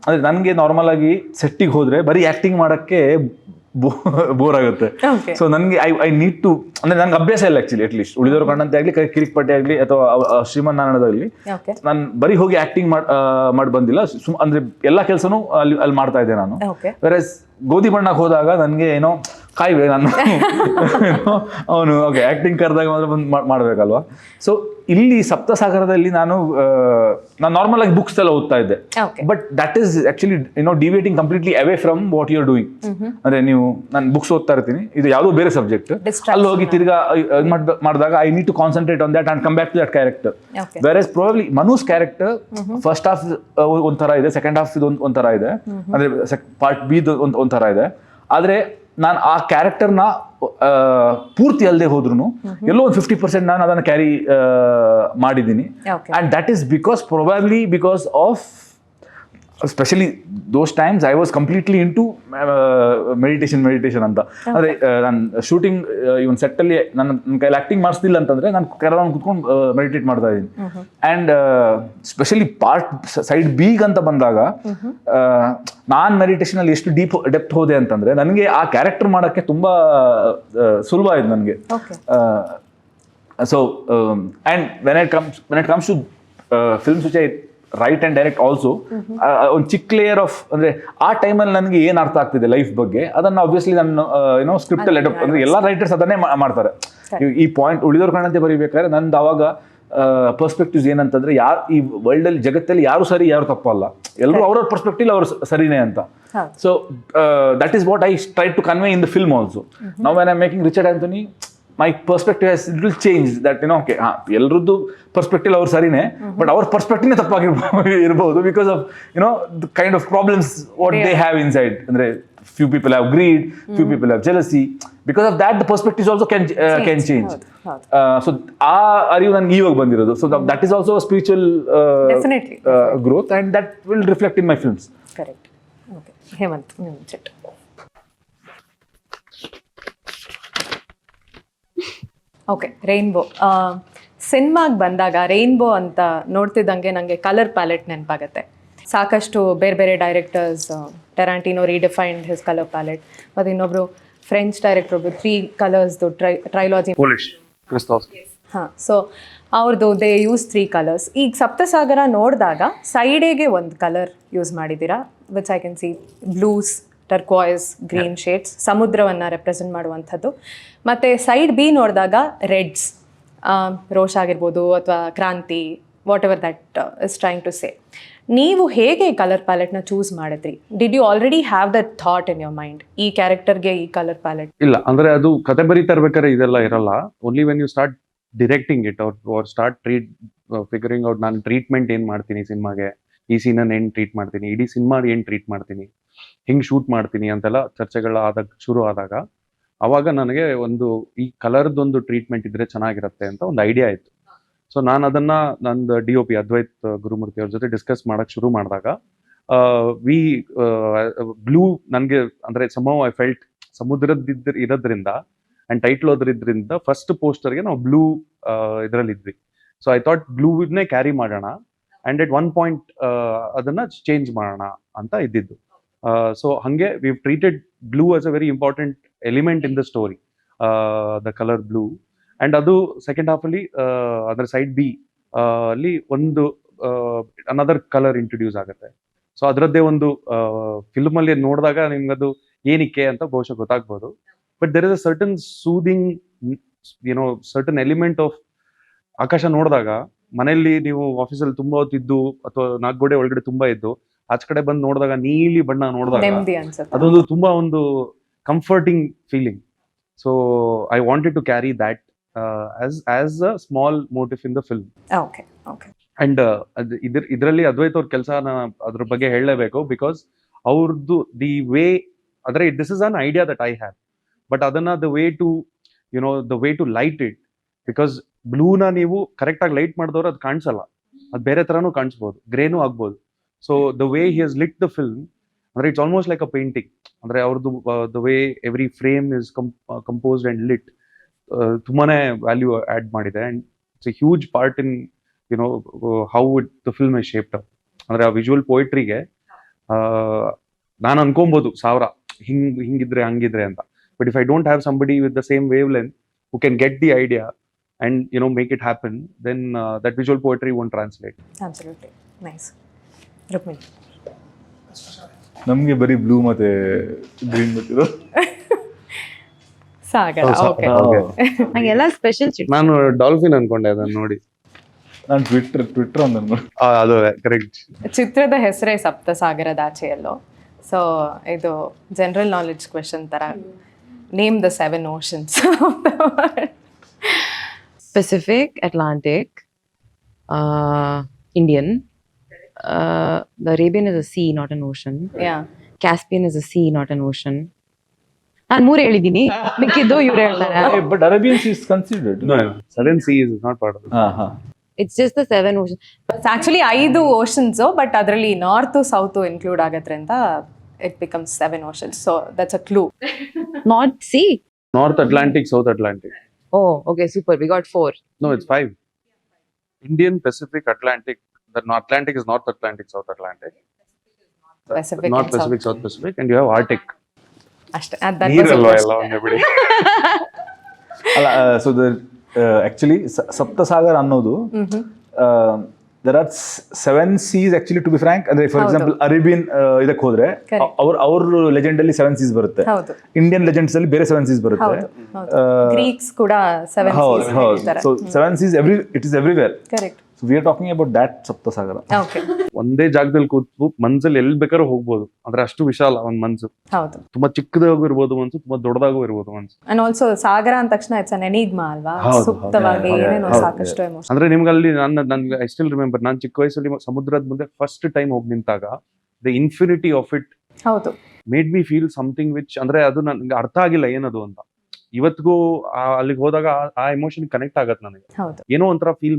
ಅಂದರೆ ನನಗೆ ನಾರ್ಮಲ್ ಆಗಿ ಸೆಟ್ಟಿಗೆ ಹೋದರೆ ಬರೀ ಆ್ಯಕ್ಟಿಂಗ್ ಮಾಡೋಕ್ಕೆ ಬೋರ್ ಆಗುತ್ತೆ. ಸೊ ನನಗೆ ಐ ನೀಡ್ ಟು ಅಂದರೆ ನನಗೆ ಅಭ್ಯಾಸ ಇಲ್ಲ ಆ್ಯಕ್ಚುಲಿ. ಅಟ್ಲೀಸ್ಟ್ ಉಳಿದವರು ಕಂಡಂತೆ ಆಗಲಿ, ಕಿರಿಕ್ಪಟ್ಟೆ ಆಗಲಿ ಅಥವಾ ಶ್ರೀಮನ್ನಾರಾಯಣದಾಗಲಿ ನಾನು ಬರೀ ಹೋಗಿ ಆ್ಯಕ್ಟಿಂಗ್ ಮಾಡಿ ಬಂದಿಲ್ಲ. ಅಂದರೆ ಎಲ್ಲ ಕೆಲಸನೂ ಅಲ್ಲಿ ಮಾಡ್ತಾ ಇದ್ದೆ ನಾನು. ವೆರಸ್ ಗೋಧಿ ಬಣ್ಣಕ್ಕೆ ಹೋದಾಗ ನನಗೆ ಏನೋ ಕಾಯ್ವೆ ನಾನು ಅವನು ಓಕೆ ಆ್ಯಕ್ಟಿಂಗ್ ಕರೆದಾಗ ಮಾತ್ರ ಬಂದು ಮಾಡಬೇಕಲ್ವಾ. ಸೊ ಇಲ್ಲಿ ಸಪ್ತಸಾಗರದಲ್ಲಿ ನಾನು ನಾರ್ಮಲ್ ಆಗಿ ಬುಕ್ಸ್ ಎಲ್ಲ ಓದ್ತಾ ಇದ್ದೆ, but that is actually deviating completely away from what you are doing. ಅಂದ್ರೆ ನಾನು ಬುಕ್ಸ್ ಓದ್ತಾ ಇರ್ತೀನಿ, ಇದು ಯಾವುದೋ ಬೇರೆ ಸಬ್ಜೆಕ್ಟ್, ಅಲ್ಲಿ ಹೋಗಿ ತಿರ್ಗಾ ಮಾಡಿದಾಗ I need to concentrate on that and come back to that character. Versus probably ಮನೂಸ್ ಕ್ಯಾರೆಕ್ಟರ್ ಫಸ್ಟ್ ಹಾಫ್ ಒಂಥರ ಇದೆ, ಸೆಕೆಂಡ್ ಹಾಫ್ ಇದು ಒಂಥರ ಇದೆ, ಅಂದ್ರೆ ಪಾರ್ಟ್ ಬಿ ಒಂಥರ ಇದೆ. ಆದ್ರೆ ನಾನು ಆ ಕ್ಯಾರೆಕ್ಟರ್ನ ಪೂರ್ತಿ ಅಲ್ಲದೆ ಹೋದ್ರು ಎಲ್ಲೋ ಒಂದು 50% ನಾನು ಅದನ್ನು ಕ್ಯಾರಿ ಮಾಡಿದ್ದೀನಿ. And that is probably because of specially those times I was completely into meditation ಅಂತ. ಅಂದರೆ ನಾನು ಶೂಟಿಂಗ್ ಇವನ್ ಸೆಟ್ಟಲ್ಲಿ ನನ್ನ ಕೈಲಿ ಆ್ಯಕ್ಟಿಂಗ್ ಮಾಡಿಸ್ತಿಲ್ಲ ಅಂತಂದರೆ ನಾನು ಕೆರವನ್ನು ಕುತ್ಕೊಂಡು ಮೆಡಿಟೇಟ್ ಮಾಡ್ತಾ ಇದ್ದೀನಿ. And specially part side B ಅಂತ ಬಂದಾಗ ನಾನು ಮೆಡಿಟೇಷನಲ್ಲಿ ಎಷ್ಟು ಡೆಪ್ತ್ ಹೋದೆ ಅಂತಂದರೆ ನನಗೆ ಆ ಕ್ಯಾರೆಕ್ಟರ್ ಮಾಡೋಕ್ಕೆ ತುಂಬ ಸುಲಭ ಆಯಿತು ನನಗೆ. So and when it comes to films which I write and direct also ಒಂದು ಚಿಕ್ಕ ಲೇಯರ್ ಆಫ್ ಅಂದರೆ ಆ ಟೈಮಲ್ಲಿ ನನಗೆ ಏನು ಅರ್ಥ ಆಗ್ತಿದೆ ಲೈಫ್ ಬಗ್ಗೆ ಅದನ್ನು ಆಬ್ವಿಯಸ್ಲಿ ನಾನು ಸ್ಕ್ರಿಪ್ಟಲ್ಲಿ ಅಡಾಪ್ಟ್ ಅಂದರೆ ಎಲ್ಲ ರೈಟರ್ಸ್ ಅದನ್ನೇ ಮಾಡ್ತಾರೆ. ಈ ಪಾಯಿಂಟ್ ಉಳಿದವ್ರ ಕಾಣಂತೆ ಬರೀಬೇಕಾದ್ರೆ ನಂದು ಆವಾಗ ಪರ್ಸ್ಪೆಕ್ಟಿವ್ಸ್ ಏನಂತಂದ್ರೆ ಈ ವರ್ಲ್ಡಲ್ಲಿ ಜಗತ್ತಲ್ಲಿ ಯಾರು ಸರಿ ಯಾರು ತಪ್ಪಲ್ಲ, ಎಲ್ಲರೂ ಅವ್ರವ್ರ ಪರ್ಸ್ಪೆಕ್ಟಿವ್ ಅವ್ರು ಸರಿನೇ ಅಂತ. So that is what I try to convey in the film also. Now when I making Richard Anthony my perspective has it will change that okay ಎಲ್ಲರದ್ದು ಪರ್ಸ್ಪೆಕ್ಟಿವ್ ಅವ್ರು ಸರಿನೇ, ಬಟ್ ಅವ್ರ ಪರ್ಸ್ಪೆಕ್ಟಿವ್ನೇ ತಪ್ಪಾಗಿರ್ಬೋದು because of the kind of problems what they have inside. ಅಂದ್ರೆ few people have greed, few people have jealousy. Because of that, the perspectives also can change. So arivu nange ivaga bandirodu. So that is also a spiritual definitely growth, and that will reflect in my films. Correct. Okay, Hemanth, Chet. Okay, rainbow. ಸಿನಿಮಾಗೆ ಬಂದಾಗ rainbow ಅಂತ ನೋಡ್ತಿದ್ದಂಗೆ ನನಗೆ colour palette ನೆನಪಾಗತ್ತೆ. ಸಾಕಷ್ಟು ಬೇರೆ ಬೇರೆ directors, ಟೆರಾಂಟಿನೋ ರೀಡಿಫೈನ್ಡ್ his colour palette, ಮತ್ತು ಇನ್ನೊಬ್ರು French director ಒಬ್ರು 3 ಕಲರ್ಸ್ದು ಟ್ರೈಲಾಜಿ, ಹಾಂ, ಸೊ ಅವ್ರದ್ದು ದೇ ಯೂಸ್ 3 ಕಲರ್ಸ್. ಈಗ ಸಪ್ತಸಾಗರ ನೋಡಿದಾಗ ಸೈಡೇಗೆ ಒಂದು ಕಲರ್ ಯೂಸ್ ಮಾಡಿದ್ದೀರಾ, which I can see blouse ಟರ್ಕ್ವಾಯ್ಸ್ green shades, ಸಮುದ್ರವನ್ನು ರೆಪ್ರೆಸೆಂಟ್ ಮಾಡುವಂಥದ್ದು. ಮತ್ತು ಸೈಡ್ ಬಿ ನೋಡಿದಾಗ ರೆಡ್ಸ್, ರೋಷ ಆಗಿರ್ಬೋದು ಅಥವಾ ಕ್ರಾಂತಿ, whatever that is trying to say. ನೀವು ಹೇಗೆ ಈ ಕಲರ್ ಪ್ಯಾಲೆಟ್ನ ಚೂಸ್ ಮಾಡಿದ್ರಿ? Did you already have that thought in your mind, ಈ ಕ್ಯಾರೆಕ್ಟರ್ಗೆ ಈ ಕಲರ್ ಪ್ಯಾಲೆಟ್? ಇಲ್ಲ, ಅಂದ್ರೆ ಅದು ಕತೆ ಬರೀತಾ ಇರ್ಬೇಕಾದ್ರೆ ಇದೆಲ್ಲ ಇರಲ್ಲ. Only when you start directing it or start figuring out ನಾನು ಟ್ರೀಟ್ಮೆಂಟ್ ಏನ್ ಮಾಡ್ತೀನಿ ಸಿನಿಮಾಗೆ, ಈ ಸೀನನ್ನು ಏನ್ ಟ್ರೀಟ್ ಮಾಡ್ತೀನಿ, ಇಡೀ ಸಿನಿಮಾ ಏನ್ ಟ್ರೀಟ್ ಮಾಡ್ತೀನಿ, ಹಿಂಗ್ ಶೂಟ್ ಮಾಡ್ತೀನಿ ಅಂತೆಲ್ಲ ಚರ್ಚೆಗಳು ಶುರು ಆದಾಗ ಅವಾಗ ನನಗೆ ಈ ಕಲರ್ದೊಂದು ಟ್ರೀಟ್ಮೆಂಟ್ ಇದ್ರೆ ಚೆನ್ನಾಗಿರುತ್ತೆ ಅಂತ ಒಂದು ಐಡಿಯಾ ಇತ್ತು. ಸೊ ನಾನು ಅದನ್ನ ನಂದು DOP ಅದ್ವೈತ್ ಗುರುಮೂರ್ತಿ ಅವ್ರ ಜೊತೆ ಡಿಸ್ಕಸ್ ಮಾಡಕ್ ಶುರು ಮಾಡಿದಾಗ ಬ್ಲೂ ನನಗೆ ಅಂದ್ರೆ somehow I felt ಸಮುದ್ರದ ಇರೋದ್ರಿಂದ ಅಂಡ್ ಟೈಟ್ಲ್ ಓದ್ರಿದ್ರಿಂದ ಫಸ್ಟ್ ಪೋಸ್ಟರ್ಗೆ ನಾವು ಬ್ಲೂ ಇದರಲ್ಲಿ ಇದ್ವಿ. ಸೊ ಐ ಥಾಟ್ ಬ್ಲೂನೇ ಕ್ಯಾರಿ ಮಾಡೋಣ ಅಂಡ್ ಎಟ್ ಒನ್ ಪಾಯಿಂಟ್ ಅದನ್ನ ಚೇಂಜ್ ಮಾಡೋಣ ಅಂತ ಇದ್ದಿದ್ದು. ಸೊ ಹಂಗೆ we treated blue as a very important element in the story, the colour blue. And ಅದು ಸೆಕೆಂಡ್ ಹಾಫ್ ಅಲ್ಲಿ ಅದರ ಸೈಡ್ ಬಿ ಅಲ್ಲಿ ಒಂದು ಅನದರ್ ಕಲರ್ ಇಂಟ್ರೊಡ್ಯೂಸ್ ಆಗುತ್ತೆ. ಸೊ ಅದರದ್ದೇ ಒಂದು ಫಿಲ್ಮ್ ಅಲ್ಲಿ ನೋಡಿದಾಗ ನಿಮ್ಗದು ಏನಕ್ಕೆ ಅಂತ ಬಹುಶಃ ಗೊತ್ತಾಗ್ಬೋದು. But there is a certain soothing certain element of ಆಕಾಶ ನೋಡಿದಾಗ, ಮನೆಯಲ್ಲಿ ನೀವು ಆಫೀಸಲ್ಲಿ ತುಂಬಾ ಹೊತ್ತಿದ್ದು ಅಥವಾ ನಾಲ್ಕು ಒಳಗಡೆ ತುಂಬಾ ಇದ್ದು ಆಚ ಕಡೆ ಬಂದು ನೋಡಿದಾಗ ನೀಲಿ ಬಣ್ಣ ನೋಡಿದಾಗ ಅದೊಂದು ತುಂಬಾ ಒಂದು comforting feeling. So I wanted to carry that as a small motive in the film. And ಇದರಲ್ಲಿ ಅದ್ವೈತ್ ಅವ್ರ ಕೆಲಸ ಅದ್ರ ಬಗ್ಗೆ ಹೇಳಲೇಬೇಕು, ಬಿಕಾಸ್ ಅವ್ರದ್ದು ದಿ ವೇ, ಅಂದ್ರೆ this is an idea that I have, but ಅದನ್ನ the way to light it, because ಬ್ಲೂನ ನೀವು ಕರೆಕ್ಟ್ ಆಗಿ ಲೈಟ್ ಮಾಡಿದವ್ರು ಅದು ಕಾಣಿಸಲ್ಲ, ಅದು ಬೇರೆ ತರಾನು ಕಾಣಿಸ್ಬೋದು, ಗ್ರೇನು ಆಗ್ಬೋದು. So the way he has lit the film, ಅಂದ್ರೆ it's almost like a painting. ಅಂದ್ರೆ ಅವ್ರದ್ದು the way every frame is composed and lit ತುಂಬಾನೇ ವ್ಯಾಲ್ಯೂ ಆಡ್ ಮಾಡಿದೆ. And it's a huge part in how the film is shaped up. ಅಂದ್ರೆ ಆ visual ಪೋಯಿಟ್ರಿಗೆ ನಾನು ಅನ್ಕೊಬಹುದು ಹಿಂಗಿದ್ರೆ ಹಂಗಿದ್ರೆ ಅಂತ. But if I don't have somebody with the same wavelength who can get the idea and make it happen, then that visual poetry won't translate. Absolutely nice. Rukmini, ನಮಗೆ ಬರೀ blue ಮತ್ತೆ green ಗೊತ್ತಿರೋ ಸಾಗರ. Okay, ನಂಗೆಲ್ಲ special ನಾನು dolphin ಅನ್ಕೊಂಡೆ ಅದನ್ನ ನೋಡಿ. ನಾನು Twitter ಅಂದ ಅದು ಕರೆಕ್ಟ್. ಚಿತ್ರದ ಹೆಸರೇ ಸಪ್ತಸಾಗರದಾಚೆಯಲ್ಲೋ. ಸೊ ಇದು ಜನರಲ್ ನಾಲೆಡ್ಜ್ ಕ್ವೆಶನ್ ತರ. Name the 7 oceans of the world. Pacific, Atlantic, Indian. The Arabian is a sea, not an ocean. Yeah. Caspian is a sea, not an ocean. ನಾನು 3 ಹೇಳಿದ್ದೀನಿ, ಮಿಕ್ಕಿದ್ದು ಇವ್ರು ಹೇಳ್ತಾರೆ. But Arabian Sea is considered. No, Southern Sea is not part of it. It's just the 7 oceans. It's actually 5 oceans, but ಅದರಲ್ಲಿ north south include ಆಗೋದ್ರಿಂದ it becomes 7 oceans. So that's a clue. Not sea. North Atlantic, South Atlantic. Oh, okay, super. We got 4. No, it's 5. Indian, Pacific, Atlantic. The Atlantic is North Atlantic, South Atlantic. Pacific North and Pacific, South Pacific, and you have Arctic. ಅಷ್ಟೇ. That was a question. ಅಲ್ಲ, so actually Saptasagara ಅನ್ನೋದು there are 7 seas actually, to be frank. ಅಂದ್ರೆ for example Arabian ಇದಕ್ಕೆ ಹೋದ್ರೆ ಅವ್ರ legend ಅಲ್ಲಿ 7 seas ಬರುತ್ತೆ. Indian legends ಅಲ್ಲಿ ಬೇರೆ 7 seas ಬರುತ್ತೆ. ಗ್ರೀಕ್ಸ್ ಕೂಡ 7 seas ಹೇಳ್ತಾರೆ. So 7 seas it is everywhere. Correct. So we are talking about that Saptasagara. Okay. ಒಂದೇ ಜಾಗದಲ್ಲಿ ಕೂತು ಮನ್ಸಲ್ಲಿ ಎಲ್ಲಿ ಬೇಕಾದ್ರೂ ಹೋಗ್ಬೋದು, ಅಂದ್ರೆ ಅಷ್ಟು ವಿಶಾಲ ಒಂದ್ ಮನ್ಸು. ಹೌದು. ತುಂಬಾ ಚಿಕ್ಕದಾಗೂ ಇರ್ಬೋದು ಮನ್ಸು, ತುಂಬಾ ದೊಡ್ಡದಾಗೂ ಇರ್ಬೋದು ಮನ್ಸು. ಅಂಡ್ ಆಲ್ಸೋ ಸಾಗರ ಅಂದ ತಕ್ಷಣ ಇಟ್ಸ್ ಅನ್ ಎನಿಗ್ಮಾ ಅಲ್ವಾ, ಸುಪ್ತವಾಗಿ ಏನೇನೋ ಸಾಕಷ್ಟು ಎಮೋಷನ್. ಅಂದ್ರೆ ನಿಮ್ಗೆ ಅಲ್ಲಿ ನನ್ಗೆ ಐ ಸ್ಟಿಲ್ ರಿಮೆಂಬರ್, ನಾನು ಚಿಕ್ಕ ವಯಸ್ಸಲ್ಲಿ ಸಮುದ್ರದ ಮುಂದೆ ಫಸ್ಟ್ ಟೈಮ್ ಹೋಗಿ ನಿಂತಾಗ ದ ಇನ್ಫಿನಿಟಿ ಆಫ್ ಇಟ್ ಹೌದು made me feel something which, ಅಂದ್ರೆ ಅದು ನನ್ಗೆ ಅರ್ಥ ಆಗಿಲ್ಲ ಏನದು ಅಂತ. ಇವತ್ತಿಗೂ ಅಲ್ಲಿಗೆ ಹೋದಾಗ ಆ ಎಮೋಷನ್ ಕನೆಕ್ಟ್ ಆಗತ್ತೆ ನನಗೆ. ಏನೋ ಒಂಥರ ಫೀಲ್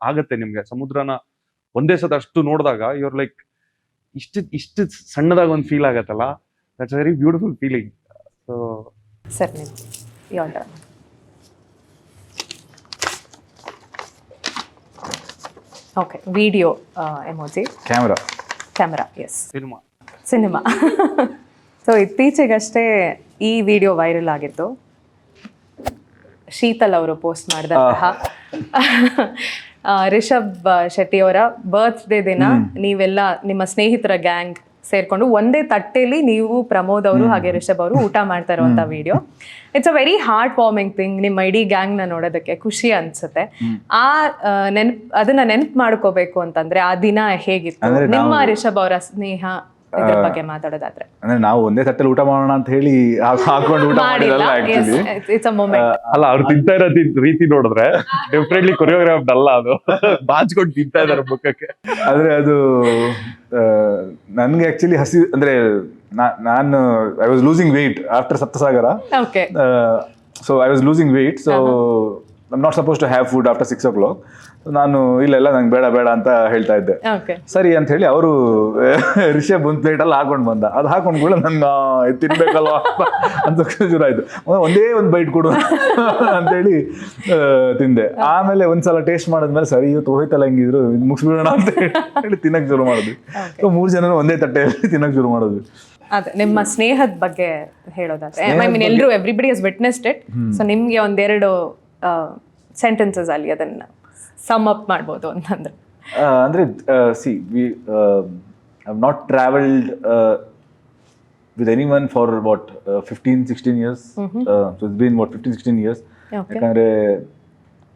ಆಗತ್ತೆ ನಿಮ್ಗೆ ಸಮುದ್ರನ ಒಂದೇ ಸತ ಅಷ್ಟು ನೋಡಿದಾಗ. ಯುವರ್ ಲೈಕ್ ಇಷ್ಟು ಸಣ್ಣದಾಗ ಒಂದು ಫೀಲ್ ಆಗತ್ತಲ್ಲ, that's very beautiful feeling. So sir your okay, video emoji, camera, yes, cinema. So ಇತ್ತೀಚೆಗಷ್ಟೇ ಈ ವಿಡಿಯೋ ವೈರಲ್ ಆಗಿತ್ತು. ಶೀತಲ್ ಅವರು ಪೋಸ್ಟ್ ಮಾಡಿದಂತಹ ರಿಷಬ್ ಶೆಟ್ಟಿ ಅವರ ಬರ್ತ್ಡೇ ದಿನ ನೀವೆಲ್ಲ ನಿಮ್ಮ ಸ್ನೇಹಿತರ ಗ್ಯಾಂಗ್ ಸೇರ್ಕೊಂಡು ಒಂದೇ ತಟ್ಟೆಲಿ ನೀವು ಪ್ರಮೋದ್ ಅವರು ಹಾಗೆ ರಿಷಬ್ ಅವರು ಊಟ ಮಾಡ್ತಾ ಇರುವಂತ video. It's a very heart warming thing. ನಿಮ್ಮ ಇಡೀ ಗ್ಯಾಂಗ್ ನ ನೋಡೋದಕ್ಕೆ ಖುಷಿ ಅನ್ಸುತ್ತೆ. ಆ ಅದನ್ನ ನೆನ್ಪು ಮಾಡ್ಕೋಬೇಕು ಅಂತಂದ್ರೆ ಆ ದಿನ ಹೇಗಿತ್ತು ನಿಮ್ಮ ರಿಷಬ್ ಅವರ ಸ್ನೇಹ ಇದ್ರ ಬಗ್ಗೆ ಮಾತಾಡೋದಾದ್ರೆ? ಅಂದ್ರೆ ನಾವು ಒಂದೇ ತಟ್ಟೆಲಿ ಊಟ ಮಾಡೋಣ ಅಂತ ಹೇಳಿ ಹಾಕೊಂಡು ಊಟ ಮಾಡಿರಲ್ಲ ಆಕ್ಚುಲಿ. It's a moment. ಅಲ್ಲ, ಅವ್ರು ತಿಂತಾ ಇರೋ ರೀತಿ ನೋಡಿದ್ರೆ ಡೆಫಿನೆಟ್ಲಿ ಕೊರಿಯೋಗ್ರಾಫ್ ಅಲ್ಲ, ಅದು ಬಾಚ್ಕೊಂಡು ತಿಂತಾ ಇದಾರೆ ಮುಖಕ್ಕೆ. ಆದ್ರೆ ಅದು ನನ್ಗೆ ಆಕ್ಚುಲಿ ಹಸಿ ಅಂದ್ರೆ ನಾನು I was losing weight after Saptasagara. Okay. So I was losing weight, so I am not suppose to have food after 6 o'clock. ನಾನು ಇಲ್ಲ ನಂಗೆ ಬೇಡ ಬೇಡ ಅಂತ ಹೇಳ್ತಾ ಇದ್ದೆ. ಸರಿ ಅಂತ ಹೇಳಿ ಅವರು ರಿಷಬ್ ಒಂದು ಪ್ಲೇಟಲ್ಲಿ ಹಾಕೊಂಡು ಬಂದ. ಅದು ಹಾಕೊಂಡು ಕೂಡ ನಂಗೆ ತಿನ್ಬೇಕಲ್ವಾ ಅಂತ ಶುರು ಆಯ್ತು. ಒಂದೇ ಒಂದು ಬೈಟ್ ಕೊಡು ಅಂತೇಳಿ ತಿಂದೆ. ಆಮೇಲೆ ಒಂದ್ಸಲ ಟೇಸ್ಟ್ ಮಾಡಿದ್ಮೇಲೆ ಸರಿ ಇವತ್ತು ಹೋಯ್ತಲ್ಲ ಹೆಂಗಿದ್ರು ಮುಗಿಸ್ಬಿಡೋಣ ಅಂತ ಹೇಳಿ ತಿನ್ನಕ್ ಶುರು ಮಾಡಿದ್ವಿ. ಸೊ 3 ಜನನು ಒಂದೇ ತಟ್ಟೆಯಲ್ಲಿ ತಿನ್ನಕ್ ಶುರು ಮಾಡಿದ್ವಿ. ಅದೇ ನಿಮ್ಮ ಸ್ನೇಹದ ಬಗ್ಗೆ ಹೇಳೋದಾದ್ರೆ, ಐ ಮೀನ್ ಎಲ್ರು ಎವ್ರಿಬಡಿ ಹಸ್ ವಿಟ್ನೆಸ್ಡ್ ಇಟ್. ಸೊ ನಿಮ್ಗೆ ಒಂದೆರಡು ಸೆಂಟೆನ್ಸಸ್ ಅಲ್ಲಿ ಅದನ್ನ ಸಮ್ ಅಪ್ ಮಾಡ್ಬೋದು ಅಂತಂದ್ರೆ? ಅಂದ್ರೆ C we have not travelled with anyone for what 15-16 years. So it's been what 15-16 years. ಯಾಕಂದ್ರೆ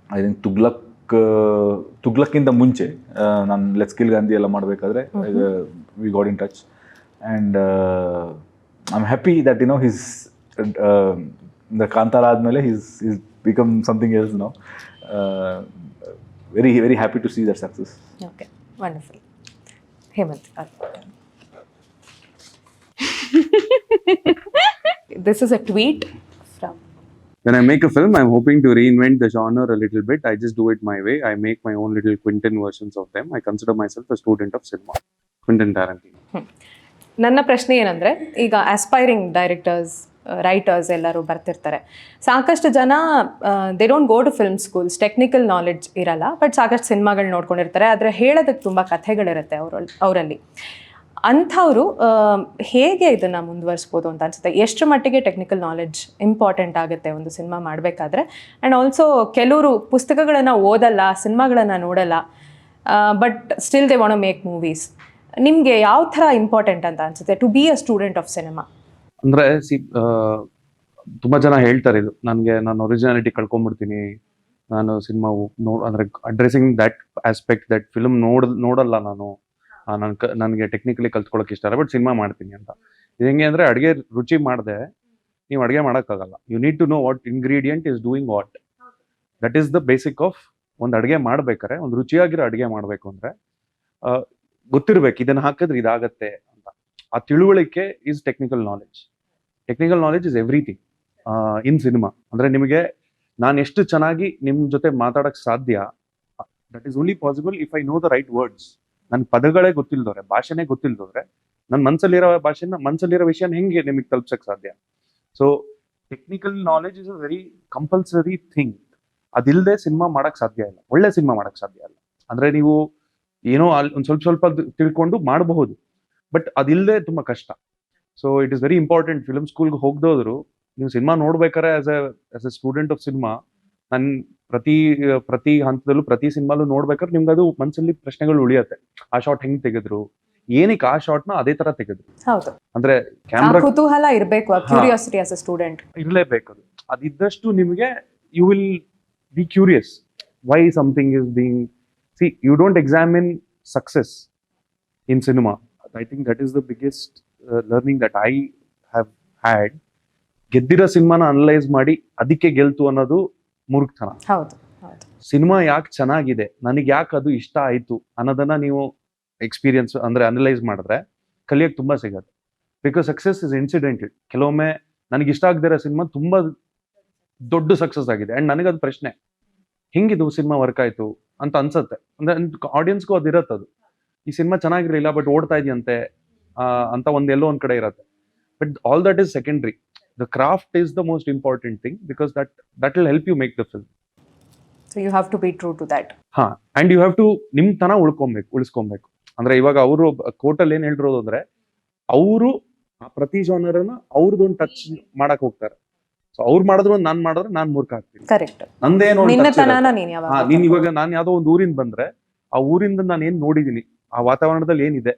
ಐ ಥಿಂಕ್ ತುಗ್ಲಕ್ ಇಂದ ಮುಂಚೆ ನಾನು ಲೆಟ್ಸ್ ಕಿಲ್ ಗಾಂಧಿ ಎಲ್ಲ ಮಾಡಬೇಕಾದ್ರೆ we got in touch and I am happy that you know his the Kantara ಆದಮೇಲೆ his become something else now. Very, very happy to see that success. Okay, wonderful. Hemanth. This is a tweet from... When I make a film, I'm hoping to reinvent the genre a little bit. I just do it my way. I make my own little Quentin versions of them. I consider myself a student of cinema. Quentin Tarantino. ನನ್ನ ಪ್ರಶ್ನೆ ಏನಂದ್ರೆ, ಈಗ aspiring directors, writers ಎಲ್ಲರೂ ಬರ್ತಿರ್ತಾರೆ. ಸಾಕಷ್ಟು ಜನ they don't go to film schools, technical knowledge ಇರಲ್ಲ, but ಸಾಕಷ್ಟು ಸಿನಿಮಾಗಳು ನೋಡ್ಕೊಂಡಿರ್ತಾರೆ. ಆದರೆ ಹೇಳೋದಕ್ಕೆ ತುಂಬ ಕಥೆಗಳಿರುತ್ತೆ ಅವರಲ್ಲಿ. ಅಂಥವರು ಹೇಗೆ ಇದನ್ನು ಮುಂದುವರಿಸ್ಬೋದು ಅಂತ ಅನ್ಸುತ್ತೆ? ಎಷ್ಟು ಮಟ್ಟಿಗೆ ಟೆಕ್ನಿಕಲ್ ನಾಲೆಡ್ಜ್ ಇಂಪಾರ್ಟೆಂಟ್ ಆಗುತ್ತೆ ಒಂದು ಸಿನಿಮಾ ಮಾಡಬೇಕಾದ್ರೆ? ಆ್ಯಂಡ್ ಆಲ್ಸೋ ಕೆಲವರು ಪುಸ್ತಕಗಳನ್ನು ಓದಲ್ಲ, ಸಿನಿಮಾಗಳನ್ನು ನೋಡಲ್ಲ, but still they want to make movies. ನಿಮಗೆ ಯಾವ ಥರ ಇಂಪಾರ್ಟೆಂಟ್ ಅಂತ ಅನ್ಸುತ್ತೆ to be a student of cinema? ಅಂದ್ರೆ ತುಂಬಾ ಜನ ಹೇಳ್ತಾರೆ ಇದು ನನಗೆ, ನಾನು ಒರಿಜಿನಾಲಿಟಿ ಕಳ್ಕೊಂಡ್ಬಿಡ್ತೀನಿ, ನಾನು ಸಿನಿಮಾ ಅಂದ್ರೆ addressing that aspect that film ನೋಡಲ್ಲ ನಾನು, ನನಗೆ ಟೆಕ್ನಿಕಲಿ ಕಲ್ತ್ಕೊಳ್ಳೋಕೆ ಇಷ್ಟ ಇಲ್ಲ, ಬಟ್ ಸಿನಿಮಾ ಮಾಡ್ತೀನಿ ಅಂತ. ಇದು ಹೆಂಗೆ ಅಂದ್ರೆ, ಅಡುಗೆ ರುಚಿ ಮಾಡದೆ ನೀವು ಅಡುಗೆ ಮಾಡೋಕ್ಕಾಗಲ್ಲ. You need to know what ingredient is doing what. That is the basic of ಒಂದು ಅಡುಗೆ ಮಾಡ್ಬೇಕಾರೆ. ಒಂದು ರುಚಿಯಾಗಿರೋ ಅಡುಗೆ ಮಾಡಬೇಕು ಅಂದ್ರೆ ಗೊತ್ತಿರ್ಬೇಕು ಇದನ್ನ ಹಾಕಿದ್ರೆ ಇದಾಗತ್ತೆ ಅಂತ. ಆ ತಿಳುವಳಿಕೆ is technical knowledge. Technical knowledge is everything in cinema. ಅಂದ್ರೆ ನಿಮಗೆ ನಾನು ಎಷ್ಟು ಚೆನ್ನಾಗಿ ನಿಮ್ಮ ಜೊತೆ ಮಾತಾಡಕ್ ಸಾಧ್ಯ, that is only possible if I know the right words. ನನ್ ಪದಗಳೇ ಗೊತ್ತಿಲ್ದವ್ರೆ, ಭಾಷೆನೇ ಗೊತ್ತಿಲ್ದವ್ರೆ, ನನ್ನ ಮನ್ಸಲ್ಲಿರೋ ವಿಷಯನ ಹೆಂಗೆ ನಿಮಗೆ ತಲುಪ್ಸಕ್ ಸಾಧ್ಯ? So technical knowledge is a very compulsory thing. ಅದಿಲ್ಲದೆ ಸಿನಿಮಾ ಮಾಡಕ್ ಸಾಧ್ಯ ಇಲ್ಲ, ಒಳ್ಳೆ ಸಿನಿಮಾ ಮಾಡಕ್ ಸಾಧ್ಯ ಇಲ್ಲ. ಅಂದ್ರೆ ನೀವು ಏನೋ ಅಲ್ಲಿ ಒಂದು ಸ್ವಲ್ಪ ತಿಳ್ಕೊಂಡು ಮಾಡಬಹುದು, ಬಟ್ ಅದಿಲ್ಲದೆ ತುಂಬಾ ಕಷ್ಟ. So it is very important. Film ಸ್ಕೂಲ್ಗೆ ಹೋಗದೋದ್ರು ನೀವು ಸಿನಿಮಾ ನೋಡ್ಬೇಕಾರೆ as a student of cinema, ನನ್ ಪ್ರತಿ ಹಂತದಲ್ಲೂ ಪ್ರತಿ ಸಿನಿಮಾಲು ನೋಡ್ಬೇಕಾದ್ರೆ ನಿಮ್ಗೆ ಅದು ಮನಸ್ಸಲ್ಲಿ ಪ್ರಶ್ನೆಗಳು ಉಳಿಯತ್ತೆ. ಆ ಶಾಟ್ ಹೆಂಗ್ ತೆಗೆದ್ರು, ಏನಕ್ಕೆ ಆ ಶಾಟ್ ನ ಅದೇ ತರ ತೆಗೆದ್ರು. ಹೌದು, ಅಂದ್ರೆ ಕ್ಯಾಮ್ರಾ ಕುತೂಹಲ ಇರಬೇಕು, ಕ್ಯೂರಿಯಾಸಿಟಿ ಆಸ್ ಎ ಸ್ಟೂಡೆಂಟ್ ಇರಲೇಬೇಕು. ಅದಿದ್ದಷ್ಟು ನಿಮಗೆ you will be curious why something is being. See, you don't examine success in cinema. I think that is the biggest learning that I have had. ಗೆದ್ದಿರೋ ಸಿನಿಮಾನ analyse ಮಾಡಿ ಅದಕ್ಕೆ ಗೆಲ್ತು ಅನ್ನೋದು ಮೂರ್ಖತನ. ಹೌದು, cinema ಯಾಕೆ ಚೆನ್ನಾಗಿದೆ, ನನಗೆ ಯಾಕೆ ಅದು ಇಷ್ಟ ಆಯ್ತು ಅನ್ನೋದನ್ನ ನೀವು ಎಕ್ಸ್ಪೀರಿಯನ್ಸ್ ಅಂದ್ರೆ ಅನಲೈಸ್ ಮಾಡಿದ್ರೆ ಕಲಿಯಕ್ಕೆ ತುಂಬಾ ಸಿಗತ್ತೆ. Because success is incidental. ಕೆಲವೊಮ್ಮೆ ನನಗೆ ಇಷ್ಟ ಆಗದಿರೋ ಸಿನಿಮಾ ತುಂಬಾ ದೊಡ್ಡ ಸಕ್ಸಸ್ ಆಗಿದೆ ಅಂಡ್ ನನಗದು ಪ್ರಶ್ನೆ, ಹೆಂಗಿದು ಸಿನಿಮಾ ವರ್ಕ್ ಆಯ್ತು ಅಂತ ಅನ್ಸತ್ತೆ. ಅಂದ್ರೆ ಆಡಿಯನ್ಸ್ಗೂ ಅದಿರತ್ತೆ. ಅದು ಈ ಸಿನಿಮಾ ಚೆನ್ನಾಗಿರ್ಲಿಲ್ಲ ಬಟ್ ಓಡ್ತಾ ಇದೆಯಂತೆ ಅಂತ ಎಲ್ಲೋ ಒಂದ್ ಕಡೆ ಇರತ್ತೆ. But all that is secondary. The craft is the most important thing because that will help you make the film. So you have to be true to that. And you have to ನಿಮ್ ತನ ಉಳಿಸ್ಕೊಬೇಕು. ಅಂದ್ರೆ ಇವಾಗ ಅವರು ಕೋರ್ಟಲ್ಲಿ ಏನ್ ಹೇಳಿರೋದು ಅಂದ್ರೆ, ಅವರು ಪ್ರತಿ ಜಾನರನ್ನ ಅವ್ರದೊಂದು ಟಚ್ ಮಾಡಕ್ ಹೋಗ್ತಾರೆ. ಸೊ ಅವ್ರು ಮಾಡಿದ್ರು ನಾನ್ ಮಾಡಿದ್ರೆ ನಾನ್ ಮೂರ್ಖ ಆಗ್ತೀನಿ. ಕರೆಕ್ಟ್. ನಂದೇನೋ ನೀನ್ ಇವಾಗ ನಾನ್ ಯಾವ್ದೋ ಒಂದು ಊರಿಂದ ಬಂದ್ರೆ ಆ ಊರಿಂದ ನಾನು ಏನ್ ನೋಡಿದೀನಿ, ಆ ವಾತಾವರಣದಲ್ಲಿ ಏನಿದೆ,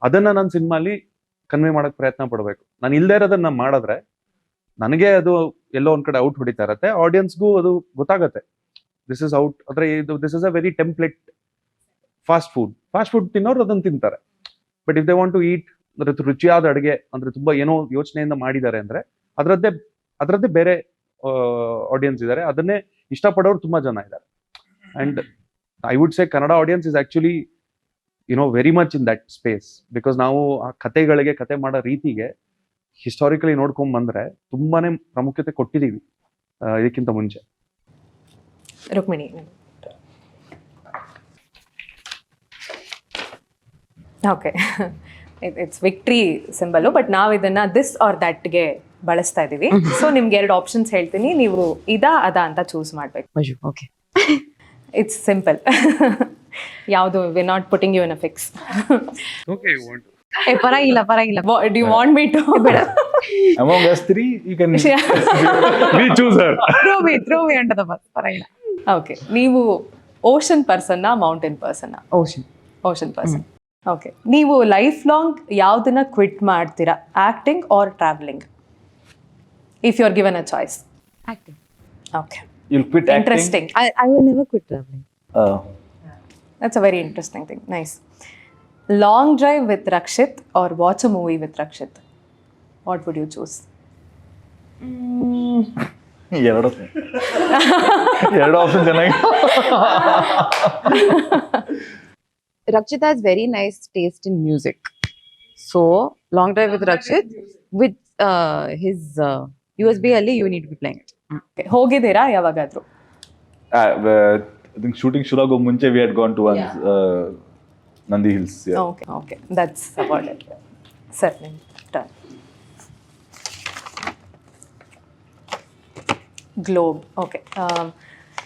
ಅದನ್ನ ನಾನು ಸಿನಿಮಾಲಿ ಕನ್ವೆ ಮಾಡಕ್ ಪ್ರಯತ್ನ ಪಡ್ಬೇಕು. ನಾನು ಇಲ್ದೇ ಇರೋದನ್ನ ಮಾಡಿದ್ರೆ ನನಗೆ ಅದು ಎಲ್ಲೋ ಒಂದ್ ಕಡೆ ಔಟ್ ಹೊಡಿತಾ ಇರತ್ತೆ, ಆಡಿಯನ್ಸ್ಗೂ ಅದು ಗೊತ್ತಾಗತ್ತೆ ದಿಸ್ ಇಸ್ ಔಟ್. ಅಂದ್ರೆ ಇದು this is a very template fast food ತಿನ್ನೋರು ಅದನ್ನ ತಿಂತಾರೆ. But if they want to eat ಅಂದ್ರೆ ರುಚಿಯಾದ ಅಡುಗೆ ಅಂದ್ರೆ ತುಂಬಾ ಏನೋ ಯೋಚನೆಯಿಂದ ಮಾಡಿದ್ದಾರೆ ಅಂದ್ರೆ ಅದರದ್ದೇ ಬೇರೆ ಆಡಿಯನ್ಸ್ ಇದ್ದಾರೆ, ಅದನ್ನೇ ಇಷ್ಟಪಡೋರು ತುಂಬಾ ಜನ ಇದ್ದಾರೆ. And I would say Kannada audience is actually very much in that space, because ನಾವು ಆ ಕತೆ ಮಾಡೋ ರೀತಿಗೆ ಹಿಸ್ಟಾರಿಕಲಿ ನೋಡ್ಕೊಂಡ್ ಬಂದ್ರೆ ತುಂಬಾನೇ ಪ್ರಾಮುಖ್ಯತೆ ಕೊಟ್ಟಿದೀವಿ ಇದಕ್ಕಿಂತ ಮುಂಚೆ. Rukmini. Okay, it's victory symbol, but ನಾವು ಇದನ್ನ ದಿಸ್ ಆರ್ ದಟ್ಗೆ ಬಳಸ್ತಾ ಇದೀವಿ. ಸೊ ನಿಮ್ಗೆ 2 ಆಪ್ಷನ್ಸ್ ಹೇಳ್ತೀನಿ, ನೀವು ಅದಾ ಅಂತ ಚೂಸ್ ಮಾಡ್ಬೇಕು. Okay, it's simple. ಯಾವುದು we not putting you in a fix. Okay, ಪರವಾಗಿಲ್ಲ. Do you want me to? Among us three, you can we choose her. throw me under the bus. ಪರವಾಗಿಲ್ಲ. Okay, ನೀವು ocean person mountain person? Ocean person. Okay, ನೀವು life long ಯಾವ್ದನ್ನ quit ಮಾಡ್ತೀರಾ, acting or travelling? If you are given a choice. Acting. Okay, you'll quit acting. Interesting. I will never quit traveling. That's a very interesting thing. Nice. Long drive with Rakshit or watch a movie with Rakshit? What would you choose? ಎರಡು option ಚೆನ್ನಾಗಿ. Rakshit has very nice taste in music. So, long drive with Rakshit, with his USB ಅಲ್ಲಿ you need to be playing it. Okay. ಹೋಗಿದ್ದೀರಾ ಯಾವಾಗಾದ್ರೂ? I think shooting ಶುರು ಆಗೋ ಮುಂಚೆ we had gone to one Nandi Hills. Yeah. Okay, that's about it. Sir, done. Globe. Okay,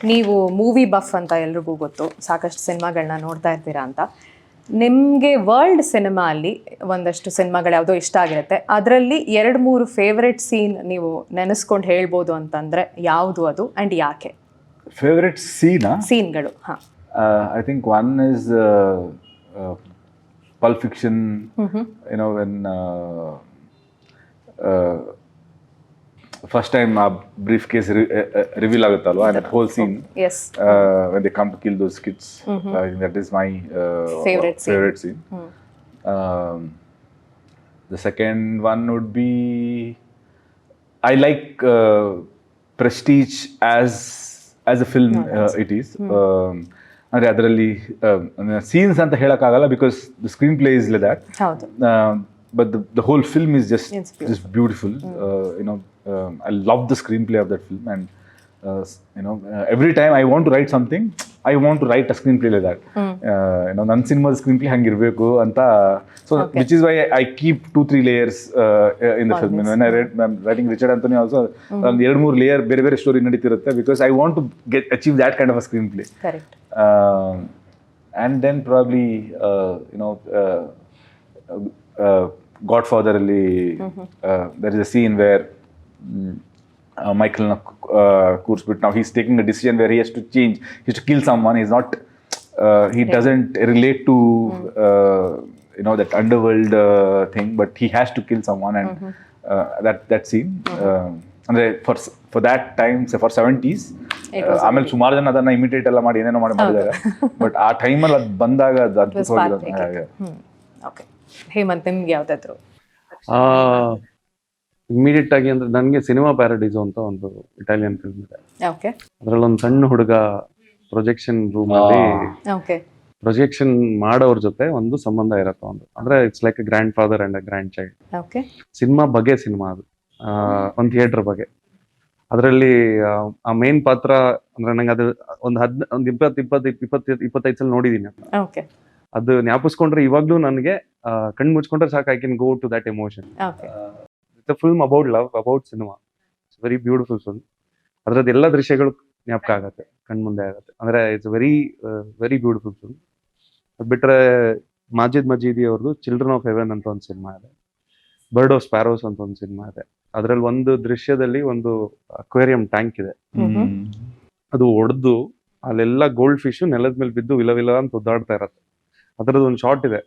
ನೀವು movie buff ಅಂತ ಎಲ್ರಿಗೂ ಗೊತ್ತು, ಸಾಕಷ್ಟು ಸಿನಿಮಾಗಳನ್ನ ನೋಡ್ತಾ ಇರ್ತೀರಾ ಅಂತ. ನಿಮಗೆ ವರ್ಲ್ಡ್ ಸಿನಿಮಾ ಅಲ್ಲಿ ಒಂದಷ್ಟು ಸಿನಿಮಾಗಳು ಯಾವುದೋ ಇಷ್ಟ ಆಗಿರುತ್ತೆ, ಅದರಲ್ಲಿ 2-3 ಫೇವ್ರೆಟ್ ಸೀನ್ ನೀವು ನೆನೆಸ್ಕೊಂಡು ಹೇಳ್ಬೋದು ಅಂತಂದರೆ ಯಾವುದು ಅದು ಆ್ಯಂಡ್ ಯಾಕೆ? ಫೇವ್ರೆಟ್ ಸೀನ್ಗಳು? ಹಾಂ, I think one is Pulp Fiction. When first time a briefcase reveal aguttalla, and that whole scene. Yes. When they come to kill those kids. I think that is my favorite scene. The second one would be, I like Prestige as a film. It is. ಅಂದರೆ ಅದರಲ್ಲಿ scenes ಅಂತ ಹೇಳೋಕ್ಕಾಗಲ್ಲ, because the screen play is like that. ಹೌದು. But the whole film is just beautiful. I love the screenplay of that film, and every time I want to write something, I want to write a screenplay like that. ನನ್ನ ಸಿನಿಮಾದ screenplay ಹಂಗಿರಬೇಕು ಅಂತ. So which is why I keep 2-3 layers in the film. When I'm writing Richard Anthony also, 2-3 layer ಬೇರೆ ಬೇರೆ story ನಡೀತಿರುತ್ತೆ, because I want to achieve that kind of a screenplay. Correct. And then probably Godfather ಅಲ್ಲಿ there is a scene where Michael ಕೂರಿಸ್ಬಿಟ್ಟು now he's taking a decision where he has to change, he has to kill someone. He's not he doesn't relate to that underworld thing, but he has to kill someone, and that scene ಅಂದ್ರೆ for that time, for 70s, ಆಮೇಲೆ ಸುಮಾರು ಜನ ಅದನ್ನ imitate ಎಲ್ಲ ಮಾಡಿ ಏನೇನೋ ಮಾಡಿದ್ದಾರೆ, but ಆ ಟೈಮಲ್ಲಿ ಅದು ಬಂದಾಗ ಅದು ಅದ್ಭುತವಾಗಿರೋದು. ಓಕೆ, ಹೇಮಂತ್, ನಿಮ್ಗೆ ಯಾವ್ದಾದ್ರು? ಇಮಿಡಿಯೇಟ್ ಆಗಿ ಅಂದ್ರೆ ನನಗೆ ಸಿನಿಮಾ ಪ್ಯಾರಡೈಸು ಅಂತ ಒಂದು ಇಟಾಲಿಯನ್ ಫಿಲ್ಮ್ ಇದೆ. ಓಕೆ. ಅದ್ರಲ್ಲಿ ಒಂದು ಸಣ್ಣ ಹುಡುಗ ಪ್ರೊಜೆಕ್ಷನ್ ರೂಮ್ ಅಲ್ಲಿ ಪ್ರೊಜೆಕ್ಷನ್ ಮಾಡೋರ್ ಜೊತೆ ಒಂದು ಸಂಬಂಧ ಇರತ್ತೆ ಒಂದು, ಅಂದ್ರೆ it's like A grand father and A grand child. Okay. Cinema ಅದು ಒಂದು ಥಿಯೇಟರ್ ಬಗ್ಗೆ. ಅದರಲ್ಲಿ ಆ ಮೇನ್ ಪಾತ್ರ ಅಂದ್ರೆ ನಂಗೆ ಅದು ಒಂದು 25 ಸಲ ನೋಡಿದೀನಿ. ಓಕೆ. ಅದು ಜ್ಞಾಪಿಸ್ಕೊಂಡ್ರೆ ಇವಾಗ್ಲೂ ನನಗೆ ಕಣ್ಣು ಮುಚ್ಕೊಂಡ್ರೆ ಸಾಕು, I can go to that emotion. It's a film about love, about cinema. It's very beautiful film. ಅದ್ರದ್ದು ಎಲ್ಲ ದೃಶ್ಯಗಳು ಜ್ಞಾಪಕ ಆಗತ್ತೆ, ಕಣ್ಮುಂದೆ ಆಗತ್ತೆ. ಅಂದ್ರೆ it's very very beautiful film. ಅದು ಬಿಟ್ರೆ ಮಾಜಿದ್ ಮಜೀದಿ ಅವ್ರದ್ದು ಚಿಲ್ಡ್ರನ್ ಆಫ್ ಹೆವೆನ್ ಅಂತ ಒಂದು ಸಿನಿಮಾ ಇದೆ, ಬರ್ಡ್ ಆಫ್ ಸ್ಪ್ಯಾರೋಸ್ ಅಂತ ಒಂದು ಸಿನಿಮಾ ಇದೆ. ಅದ್ರಲ್ಲಿ ಒಂದು ದೃಶ್ಯದಲ್ಲಿ ಒಂದು ಅಕ್ವೇರಿಯಂ ಟ್ಯಾಂಕ್ ಇದೆ, ಅದು ಒಡೆದು ಅಲ್ಲೆಲ್ಲ ಗೋಲ್ಡ್ ಫಿಶ್ ನೆಲದ ಮೇಲೆ ಬಿದ್ದು ವಿಲ ವಿಲ ಅಂತ ಒದ್ದಾಡ್ತಾ ಇರತ್ತೆ. ಅದರದ್ದು ಒಂದು ಶಾರ್ಟ್ ಇದೆ,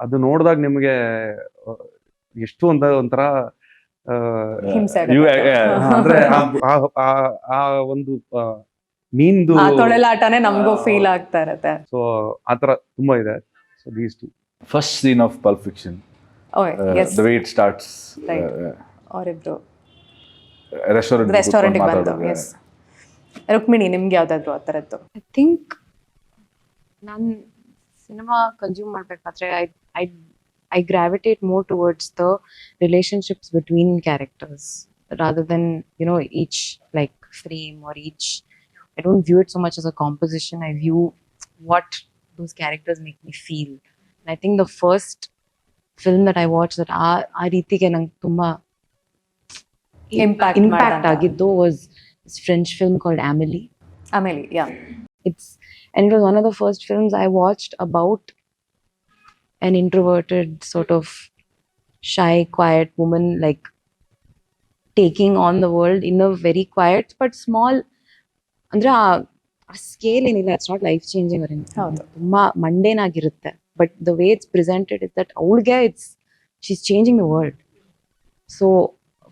ಅದು ನೋಡಿದಾಗ ನಿಮಗೆ ಎಷ್ಟು ಒಂಥರ ಹಿಂಸೆ ಅಂದ್ರೆ ಆ ಒಂದು ಮೀನ್ದು ತೊಳೆಲಾಟನೇ ನಮಗೂ ಫೀಲ್ ಆಗ್ತಾ ಇರತ್ತೆ. ಸೊ ಆತರ ತುಂಬಾ ಇದೆ. So these two. First scene of Pulp Fiction, the way it starts, ಅವರಿಬ್ರು ರೆಸ್ಟೋರೆಂಟ್ ಬಂದು. ಎಸ್, ರುಕ್ಮಿಣಿ ನಿಮ್ಗೆ ಯಾವ್ದಾದ್ರು ಆ ಥರದ್ದು? ಐ ಥಿಂಕ್ ನಾನು ಸಿನಿಮಾ ಕನ್ಸ್ಯೂಮ್ ಮಾಡ್ಬೇಕಾದ್ರೆ I gravitate more towards the relationships between characters rather than, each like frame or each. I don't view it so much as a composition. I view what those characters make me feel. And I think the first film that I watched that aa reetige nange tumba impact agiddu was this French film called Amélie. Yeah. It was one of the first films I watched about an introverted, sort of shy, quiet woman, like taking on the world in a very quiet but small, andre a scale enilla. It's not life changing or anything. Tumba mundane agirutte, but the way it's presented is that avulge she's changing the world. So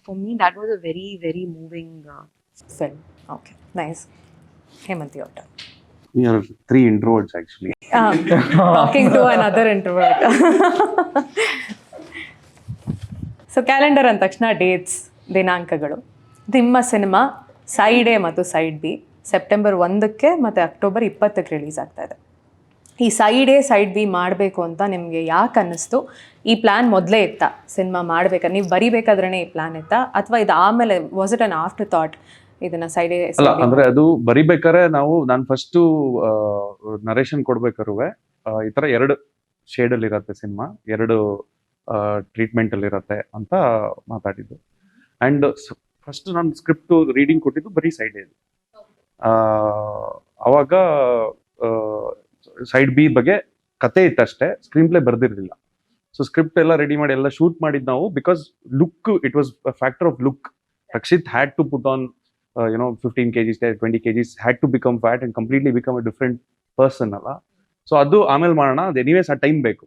for me that was a very, very moving film. Okay, nice. Hemanth, your turn. We are 3 introverts actually. Talking to another introvert. So calendar ಅಂದ ತಕ್ಷಣ dates, ದಿನಾಂಕಗಳು. ನಿಮ್ಮ cinema side A ಮತ್ತು side B September 1ಕ್ಕೆ ಮತ್ತು October 20ಕ್ಕೆ release ಆಗ್ತಾ ಇದೆ. ಈ side A side B ಮಾಡಬೇಕು ಅಂತ ನಿಮಗೆ ಯಾಕೆ ಅನ್ನಿಸ್ತು? ಈ ಪ್ಲ್ಯಾನ್ ಮೊದಲೇ ಇತ್ತಾ ಸಿನಿಮಾ ಮಾಡ್ಬೇಕಾದ್ರೆ? ನೀವು ಬರಿಬೇಕಾದ್ರೇ ಈ ಪ್ಲ್ಯಾನ್ ಇತ್ತಾ, ಅಥವಾ ಇದು ಆಮೇಲೆ was it an after thought ಇದನ್ನ ಸೈಡ್ ಎ? ಅಲ್ಲ, ಅಂದ್ರೆ ಅದು ಬರಿಬೇಕಾರೆ ನಾನು ಫಸ್ಟ್ ನರೇಶನ್ ಕೊಡ್ಬೇಕಾರುವೆ ಈ ತರ 2 ಶೇಡ್ ಅಲ್ಲಿ ಇರತ್ತೆ ಸಿನಿಮಾ, 2 ಟ್ರೀಟ್ಮೆಂಟ್ ಅಲ್ಲಿ ಇರತ್ತೆ ಅಂತ ಮಾತಾಡಿದ್ದು. ಅಂಡ್ ಫಸ್ಟ್ ನಾನು ಸ್ಕ್ರಿಪ್ಟ್ ರೀಡಿಂಗ್ ಕೊಟ್ಟಿದ್ದು ಬರೀ ಸೈಡ್ ಎ. ಅವಾಗ ಸೈಡ್ ಬಿ ಬಗ್ಗೆ ಕತೆ ಇತ್ತಷ್ಟೇ, ಸ್ಕ್ರೀನ್ ಪ್ಲೇ ಬರ್ದಿರ್ಲಿಲ್ಲ. ಸೊ ಸ್ಕ್ರಿಪ್ಟ್ ಎಲ್ಲ ರೆಡಿ ಮಾಡಿ ಎಲ್ಲ ಶೂಟ್ ಮಾಡಿದ್ ನಾವು, because look, it was factor of look. Rakshit had to put on 15 kgs, 20 kgs, had to become fat and completely become a different person ಅಲ್ಲ. So ಅದು ಆಮೇಲೆ ಮಾಡೋಣ, ಅದು ಎನಿವೇಸ್ ಆ ಟೈಮ್ ಬೇಕು,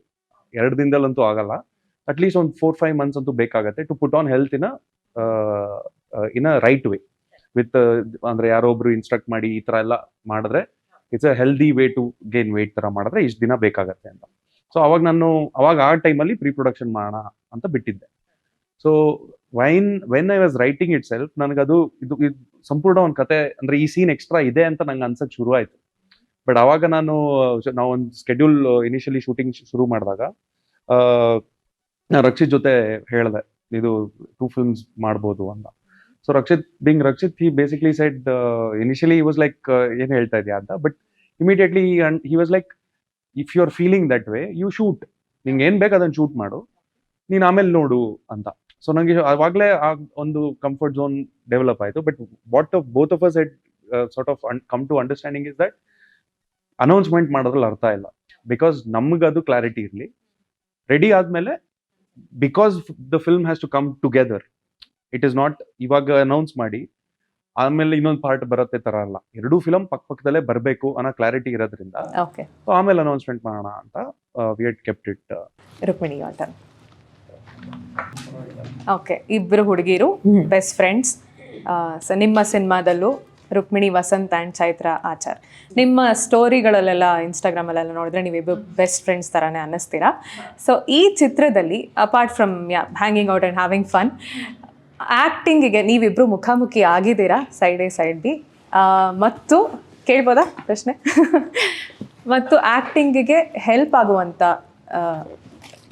2 ದಿನದಲ್ಲಂತೂ ಆಗಲ್ಲ. ಅಟ್ಲೀಸ್ಟ್ ಒಂದು 4-5 ಮಂತ್ಸ್ ಅಂತೂ ಬೇಕಾಗತ್ತೆ to put on health in a right way with, ಅಂದ್ರೆ ಯಾರೊಬ್ರು ಇನ್ಸ್ಟ್ರಕ್ಟ್ ಮಾಡಿ ಈ ತರ ಎಲ್ಲ ಮಾಡಿದ್ರೆ it's a healthy way to gain weight ತರ ಮಾಡಿದ್ರೆ ಇಷ್ಟು ದಿನ ಬೇಕಾಗತ್ತೆ ಅಂತ. ಸೊ ಅವಾಗ ಆ ಟೈಮಲ್ಲಿ ಪ್ರೀ ಪ್ರೊಡಕ್ಷನ್ ಮಾಡೋಣ ಅಂತ ಬಿಟ್ಟಿದ್ದೆ. So when I was writing it self, ನನಗದು ಇದು ಸಂಪೂರ್ಣ ಒಂದು ಕತೆ, ಅಂದ್ರೆ ಈ ಸೀನ್ ಎಕ್ಸ್ಟ್ರಾ ಇದೆ ಅಂತ ನಂಗೆ ಅನ್ಸಕ್ ಶುರು ಆಯ್ತು. ಬಟ್ ಅವಾಗ ನಾವು ಒಂದು ಸ್ಕೆಡ್ಯೂಲ್ ಇನಿಷಿಯಲಿ ಶೂಟಿಂಗ್ ಶುರು ಮಾಡಿದಾಗ ನಾನು ರಕ್ಷಿತ್ ಜೊತೆ ಹೇಳಿದೆ, ಇದು 2 ಫಿಲ್ಮ್ಸ್ ಮಾಡ್ಬೋದು ಅಂತ. So Rakshit he basically said, initially he was like ಏನ್ ಹೇಳ್ತಾ ಇದೆಯಾ ಅಂತ, but immediately he was like, if you are feeling that way you shoot, ನಿಂಗೆ ಏನ್ ಬೇಕು ಅದನ್ನ ಶೂಟ್ ಮಾಡು, ನೀನ್ ಆಮೇಲೆ ನೋಡು ಅಂತ. ಸೊ ನಂಗೆ ಅವಾಗಲೇ ಒಂದು ಕಂಫರ್ಟ್ ಝೋನ್ ಡೆವಲಪ್ ಆಯಿತು. But what both of us had sort of come to understanding is that announcement ಮಾಡೋದ್ರಲ್ಲಿ ಅರ್ಥ ಇಲ್ಲ, ಬಿಕಾಸ್ ನಮ್ಗದು ಕ್ಲಾರಿಟಿ ಇರಲಿ. ರೆಡಿ ಆದ್ಮೇಲೆ, because the film has to come together, it is not ಇವಾಗ ಅನೌನ್ಸ್ ಮಾಡಿ ಆಮೇಲೆ ಇನ್ನೊಂದು ಪಾರ್ಟ್ ಬರುತ್ತೆ ತರ ಅಲ್ಲ, 2 ಫಿಲಮ್ ಪಕ್ಕದಲ್ಲೇ ಬರಬೇಕು ಅನ್ನೋ ಕ್ಲಾರಿಟಿ ಇರೋದ್ರಿಂದ ಆಮೇಲೆ ಅನೌನ್ಸ್ಮೆಂಟ್ ಮಾಡೋಣ ಅಂತ we had kept it. Rukmini ಆಟ. ಓಕೆ, ಇಬ್ಬರು ಹುಡುಗಿರು ಬೆಸ್ಟ್ ಫ್ರೆಂಡ್ಸ್. ಸೊ ನಿಮ್ಮ ಸಿನಿಮಾದಲ್ಲೂ ರುಕ್ಮಿಣಿ ವಸಂತ್ ಆ್ಯಂಡ್ ಚೈತ್ರ ಆಚಾರ್, ನಿಮ್ಮ ಸ್ಟೋರಿಗಳಲ್ಲೆಲ್ಲ ಇನ್ಸ್ಟಾಗ್ರಾಮಲ್ಲೆಲ್ಲ ನೋಡಿದ್ರೆ ನೀವಿಬ್ಬರು ಬೆಸ್ಟ್ ಫ್ರೆಂಡ್ಸ್ ಥರನೇ ಅನ್ನಿಸ್ತೀರಾ. ಸೊ ಈ ಚಿತ್ರದಲ್ಲಿ apart from hanging out and having fun, ಆ್ಯಕ್ಟಿಂಗಿಗೆ ನೀವಿಬ್ಬರು ಮುಖಾಮುಖಿ ಆಗಿದ್ದೀರಾ ಸೈಡ್ ಎ ಸೈಡ್ ಬಿ, ಮತ್ತು ಕೇಳ್ಬೋದಾ ಪ್ರಶ್ನೆ? ಮತ್ತು ಆ್ಯಕ್ಟಿಂಗಿಗೆ ಹೆಲ್ಪ್ ಆಗುವಂಥ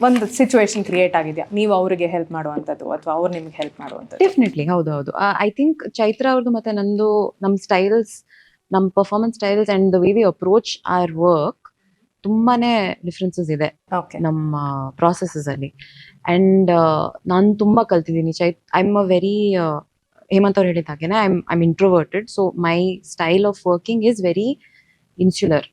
ಒಂದು ಸಿಚುವೇಶನ್ ಕ್ರಿಯೇಟ್ ಆಗಿದೆಯಾ, ನೀವು ಅವರಿಗೆ ಹೆಲ್ಪ್ ಮಾಡುವಂಥದ್ದು ಅಥವಾ ಅವ್ರು ನಿಮ್ಗೆ ಹೆಲ್ಪ್ ಮಾಡುವಂಥದ್ದು? ಡೆಫಿನೆಟ್ಲಿ, ಹೌದು. ಐ ಥಿಂಕ್ ಚೈತ್ರ ಅವ್ರದ್ದು ಮತ್ತೆ ನಂದು, ನಮ್ಮ ಸ್ಟೈಲ್ಸ್, ನಮ್ಮ performance styles and the way we approach are work ತುಂಬಾನೇ ಡಿಫ್ರೆನ್ಸಸ್ ಇದೆ ನಮ್ಮ ಪ್ರಾಸೆಸಸ್ ಅಲ್ಲಿ. ಆ್ಯಂಡ್ ನಾನು ತುಂಬ ಕಲ್ತಿದ್ದೀನಿ. I am a very, Hemant ಅವ್ರು ಹೇಳಿದ ಹಾಗೇನೆ, I am introverted. So my style of working is very insular.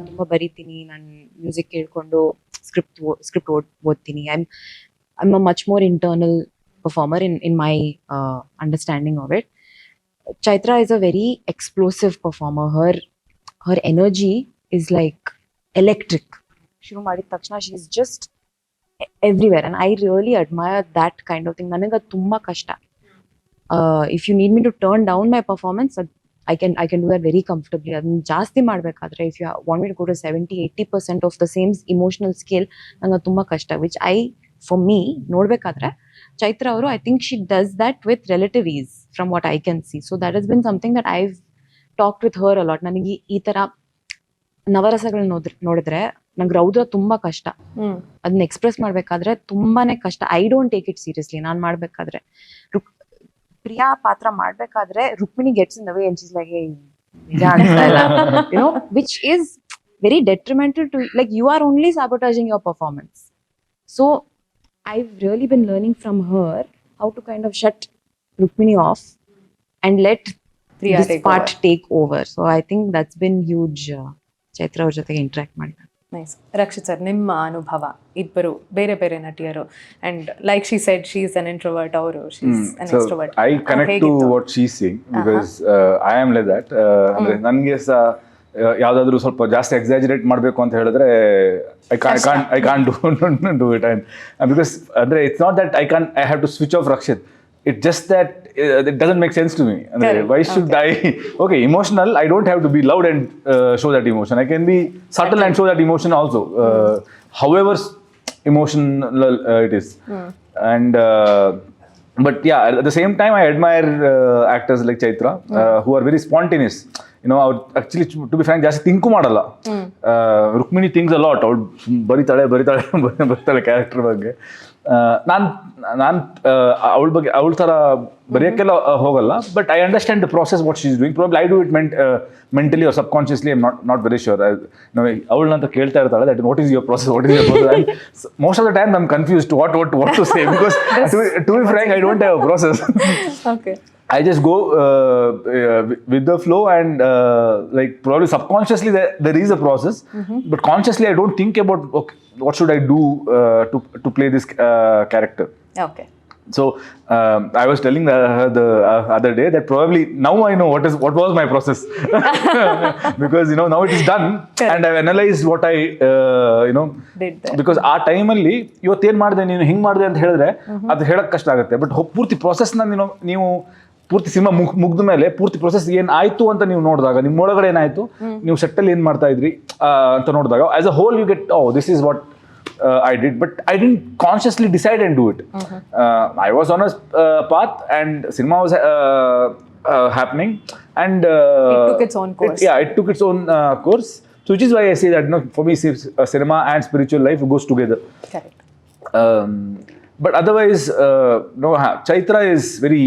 ತುಂಬ ಬರಿತೀನಿ, ನಾನು ಮ್ಯೂಸಿಕ್ ಕೇಳ್ಕೊಂಡು ಸ್ಕ್ರಿಪ್ಟ್ ಓದ್ತೀನಿ. I'm a much more internal performer in my understanding of it. Chaitra is a very explosive performer. Her energy is like electric. Shuru madid takshana she is just everywhere and I really admire that kind of thing. ನನಗೆ ಅದು ತುಂಬ ಕಷ್ಟ. If you need me to turn down my performance, I can do that very comfortably. ಅದನ್ನ ಜಾಸ್ತಿ ಮಾಡ್ಬೇಕಾದ್ರೆ if you want me to go to 70-80% of the same emotional scale, ನಂಗೆ ತುಂಬ ಕಷ್ಟ. which for me ನೋಡ್ಬೇಕಾದ್ರೆ ಚೈತ್ರ ಅವರು, I think she does that with relative ease from what I can see. So that has been something that I've talked with her a lot. ನನಗೆ ಈ ತರ ನವರಸಗಳನ್ನ ನೋಡಿದ್ರೆ ನಂಗೆ ರೌದ್ರ ತುಂಬಾ ಕಷ್ಟ. ಅದನ್ನ ಎಕ್ಸ್ಪ್ರೆಸ್ ಮಾಡ್ಬೇಕಾದ್ರೆ ತುಂಬಾನೇ ಕಷ್ಟ. I don't take it seriously. ನಾನ್ ಮಾಡ್ಬೇಕಾದ್ರೆ ಪ್ರಿಯಾ ಪಾತ್ರ ಮಾಡ್ಬೇಕಾದ್ರೆ Rukmini gets in the way and she's like, ನಿಜ ಅನ್ಸ್ತಾ ಇಲ್ಲ, you know, which is very detrimental to, like you are only sabotaging your performance. So I've really been learning from her how to kind of shut Rukmini off and let Priya this part take over. So I think that's been huge. Chaitra ಅವ್ರ ಜೊತೆಗೆ interact ಮಾಡಿ. Nice. Rakshit sir, ನಿಮ್ಮ ಅನುಭವ, ಇಬ್ಬರು ಬೇರೆ ಬೇರೆ ನಟಿಯರು, and like she said she is an introvert, ಅವರು she is an extrovert. I connect to what she is saying because I am like that. ಅಂದ್ರೆ ನನಗೆ ಸಹ ಯಾವ್ದಾದ್ರು ಸ್ವಲ್ಪ ಜಾಸ್ತಿ ಎಕ್ಸಾಜರೇಟ್ ಮಾಡಬೇಕು ಅಂತ ಹೇಳಿದ್ರೆ I can't do it. And because ಅಂದ್ರೆ it's not that I have to switch off Rakshit. It's just that it doesn't make sense to me. Why should I? Okay, emotional. I don't have to be loud and show that emotion. I can be subtle and show that emotion also. However emotional it is. And but yeah, at the same time, I admire actors like Chaitra who are very spontaneous. You know, actually, to be frank, ಜಾಸ್ತಿ think ಮಾಡಲ್ಲ. Rukmini thinks a lot. ಅವಳು ಬರಿತಾಳೆ character ಬಗ್ಗೆ. ನಾನು ಅವಳ ಥರ ಬರೆಯೋಕ್ಕೆಲ್ಲ ಹೋಗಲ್ಲ. But I understand the process what she is doing. Probably I do it mentally or subconsciously. I am not very sure. ಅವಳನ್ನಂತ ಕೇಳ್ತಾ ಇರ್ತಾಳೆ that what is your process, what is your process. Most of the time I am confused what to say because to be frank I don't have a process. Okay. I just go with the flow and like probably subconsciously there is a process, but consciously I don't think about okay, what should I do to play this character. Okay. So I was telling her the other day that probably now I know what was my process because you know now it is done. Correct. And I've analyzed what I you know did there. Because ಆ ಟೈಮಲ್ಲಿ ಇವತ್ತೇನು ಮಾಡಿದೆ ನೀನು ಹಿಂಗೆ ಮಾಡಿದೆ ಅಂತ ಹೇಳಿದ್ರೆ ಅದು ಹೇಳಕ್ಕೆ ಕಷ್ಟ ಆಗುತ್ತೆ. ಬಟ್ ಪೂರ್ತಿ ಪ್ರೊಸೆಸ್ನ ನೀವು ಪೂರ್ತಿ ಸಿನಿಮಾ ಮುಗ್ದ ಮೇಲೆ ಪೂರ್ತಿ ಪ್ರೊಸೆಸ್ ಏನಾಯ್ತು ಅಂತ ನೀವು ನೋಡಿದಾಗ, ನಿಮ್ಮೊಳಗಡೆ ಏನಾಯ್ತು, ನೀವು ಸೆಟ್ಟಲ್ಲಿ ಏನು ಮಾಡ್ತಾ ಇದ್ರಿ ಅಂತ ನೋಡಿದಾಗ as a whole you get this is what I did, but I didn't consciously decide and do it. I was on a path and cinema was happening and it took its own course. It took its own course. So which is why I say that, you know, for me cinema and spiritual life goes together. Correct. But otherwise no, Chaitra is very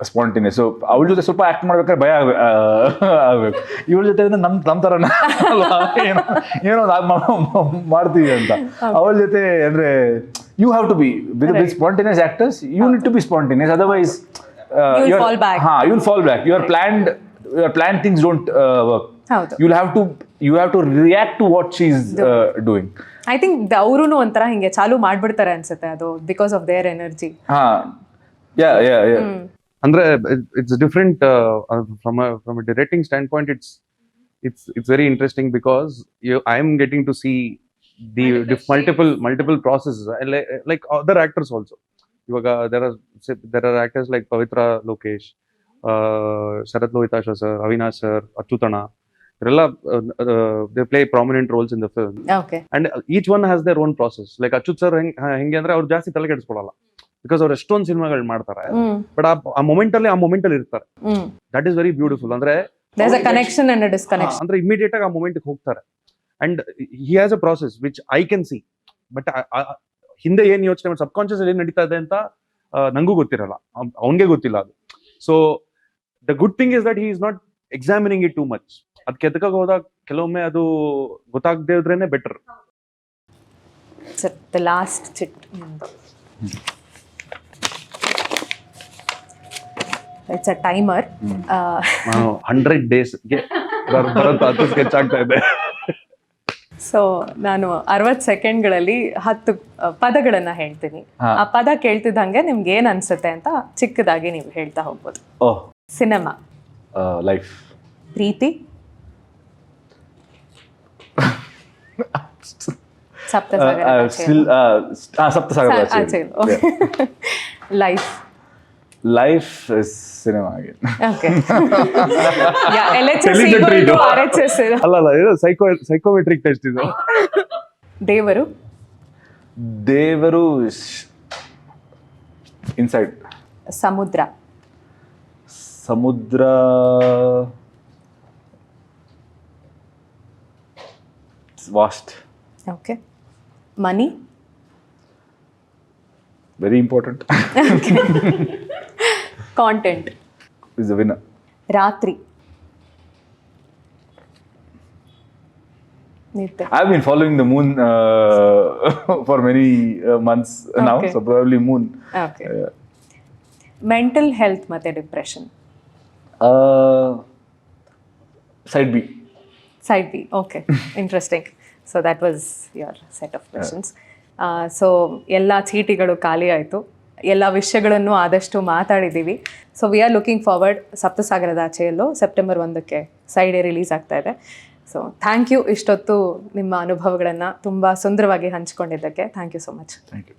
spontaneous. So ಅವಳ ಜೊತೆ ಸ್ವಲ್ಪ act ಮಾಡ್ಬೇಕಾದ್ರೆ ಭಯ ಆಗ್ಬೇಕು. ಇವಳ ಜೊತೆ ನಮ್ಮ ಥರನ ಏನೋ ಮಾಡ್ತೀವಿ ಅಂತ. ಅವಳ ಜೊತೆ ಅಂದ್ರೆ you have to be with spontaneous actors. You need to be spontaneous, otherwise you'll fall back. You'll fall back. Your planned things don't work. You have to react to what she's doing. I think ಅವರು ಒಂಥರ ಹಿಂಗೆ ಚಾಲು ಮಾಡ್ಬಿಡ್ತಾರೆ ಅನ್ಸುತ್ತೆ, ಅದು because of their energy. ಅಂದ್ರೆ it's different from a directing standpoint. It's very interesting because I am getting to see the multiple processes like other actors also. ಇವಾಗ there are actors like Pavithra Lokesh, Sharath Lohitashwa sir, Avinash sir, Achyuthanna. they play prominent roles in the film. Okay. And each one has their own process. Like Achut sir ಹೆಂಗೆ ಅಂದ್ರೆ ಅವ್ರು ಜಾಸ್ತಿ ತಲೆ ಕೆಡಿಸ್ಕೊಳ್ಳಲ್ಲ because ಅವ್ರು ಎಷ್ಟೊಂದು ಸಿನಿಮಾಗಳು ಮಾಡ್ತಾರೆ. ಬಟ್ ಆ ಮೊಮೆಂಟ್ ಅಲ್ಲಿ ಇರ್ತಾರೆ. That is very beautiful. ಅಂದ್ರೆ there's a connection and a disconnection. ಅಂದ್ರೆ ಇಮಿಡಿಯೇಟ್ ಆಗಿ ಆ ಮೊಮೆಂಟ್ ಹೋಗ್ತಾರೆ. And he has a process which I can see. But ಹಿಂದೆ ಏನ್ ಯೋಚನೆ ಮಾಡಿ ಸಬ್ಕಾನ್ಶಿಯಸ್ ಏನ್ ನಡೀತಾ ಇದೆ ಅಂತ ನಂಗೂ ಗೊತ್ತಿರಲ್ಲ, ಅವನ್ಗೆ ಗೊತ್ತಿಲ್ಲ ಅದು. So the good thing is that he is not examining it too much. ಅದ್ ಕೆತ್ತಕ ಹೋದಾಗ ಕೆಲವೊಮ್ಮೆ ಅದು ಗೊತ್ತಾಗದೇ ಇದ್ರೇನೆ better. The last chit, it's a timer. ನಾನು 100 ಡೇಸ್ಗೆ ಸ್ಕೆಚ್ ಆಗ್ತಾ ಇದೆ. ಸೊ ನಾನು 60 ಸೆಕೆಂಡ್ಗಳಲ್ಲಿ 10 ಪದಗಳನ್ನ ಹೇಳ್ತೀನಿ. ಆ ಪದ ಕೇಳ್ತಿದ್ದಂಗೆ ನಿಮ್ಗೆ ಏನ್ ಅನ್ಸುತ್ತೆ ಅಂತ ಚಿಕ್ಕದಾಗಿ ನೀವು ಹೇಳ್ತಾ ಹೋಗ್ಬೋದು. ಸಿನಿಮಾ, ಲೈಫ್, ಪ್ರೀತಿ, Saptasagara still Saptasagara life life cinema ಆಗಿ ಓಕೆ LHS RHS ಅಲ್ಲ ಇದು ಸೈಕೋಮೆಟ್ರಿಕ್ ಟೆಸ್ಟ್ ಇದು. ದೇವರು ಇನ್ಸೈಡ್. ಸಮುದ್ರ vast. Okay money very important. Content is the winner. ರಾತ್ರಿ ನಿತ್ಯ. I've been following the moon for many months now, Okay. so probably moon. Okay mental health ಮತ್ತೆ depression. Side B. Side B okay interesting. So that was your set of questions. So ಎಲ್ಲ ಚೀಟಿಗಳು ಖಾಲಿ ಆಯಿತು, ಎಲ್ಲ ವಿಷಯಗಳನ್ನು ಆದಷ್ಟು ಮಾತಾಡಿದ್ದೀವಿ. So we are looking forward ಸಪ್ತಸಾಗರದ ಆಚೆಯಲ್ಲೂ ಸೆಪ್ಟೆಂಬರ್ 1 ಸೈಡೇ ರಿಲೀಸ್ ಆಗ್ತಾ ಇದೆ. ಸೊ ಥ್ಯಾಂಕ್ ಯು, ಇಷ್ಟೊತ್ತು ನಿಮ್ಮ ಅನುಭವಗಳನ್ನು ತುಂಬ ಸುಂದರವಾಗಿ ಹಂಚಿಕೊಂಡಿದ್ದಕ್ಕೆ thank you so much. Thank you.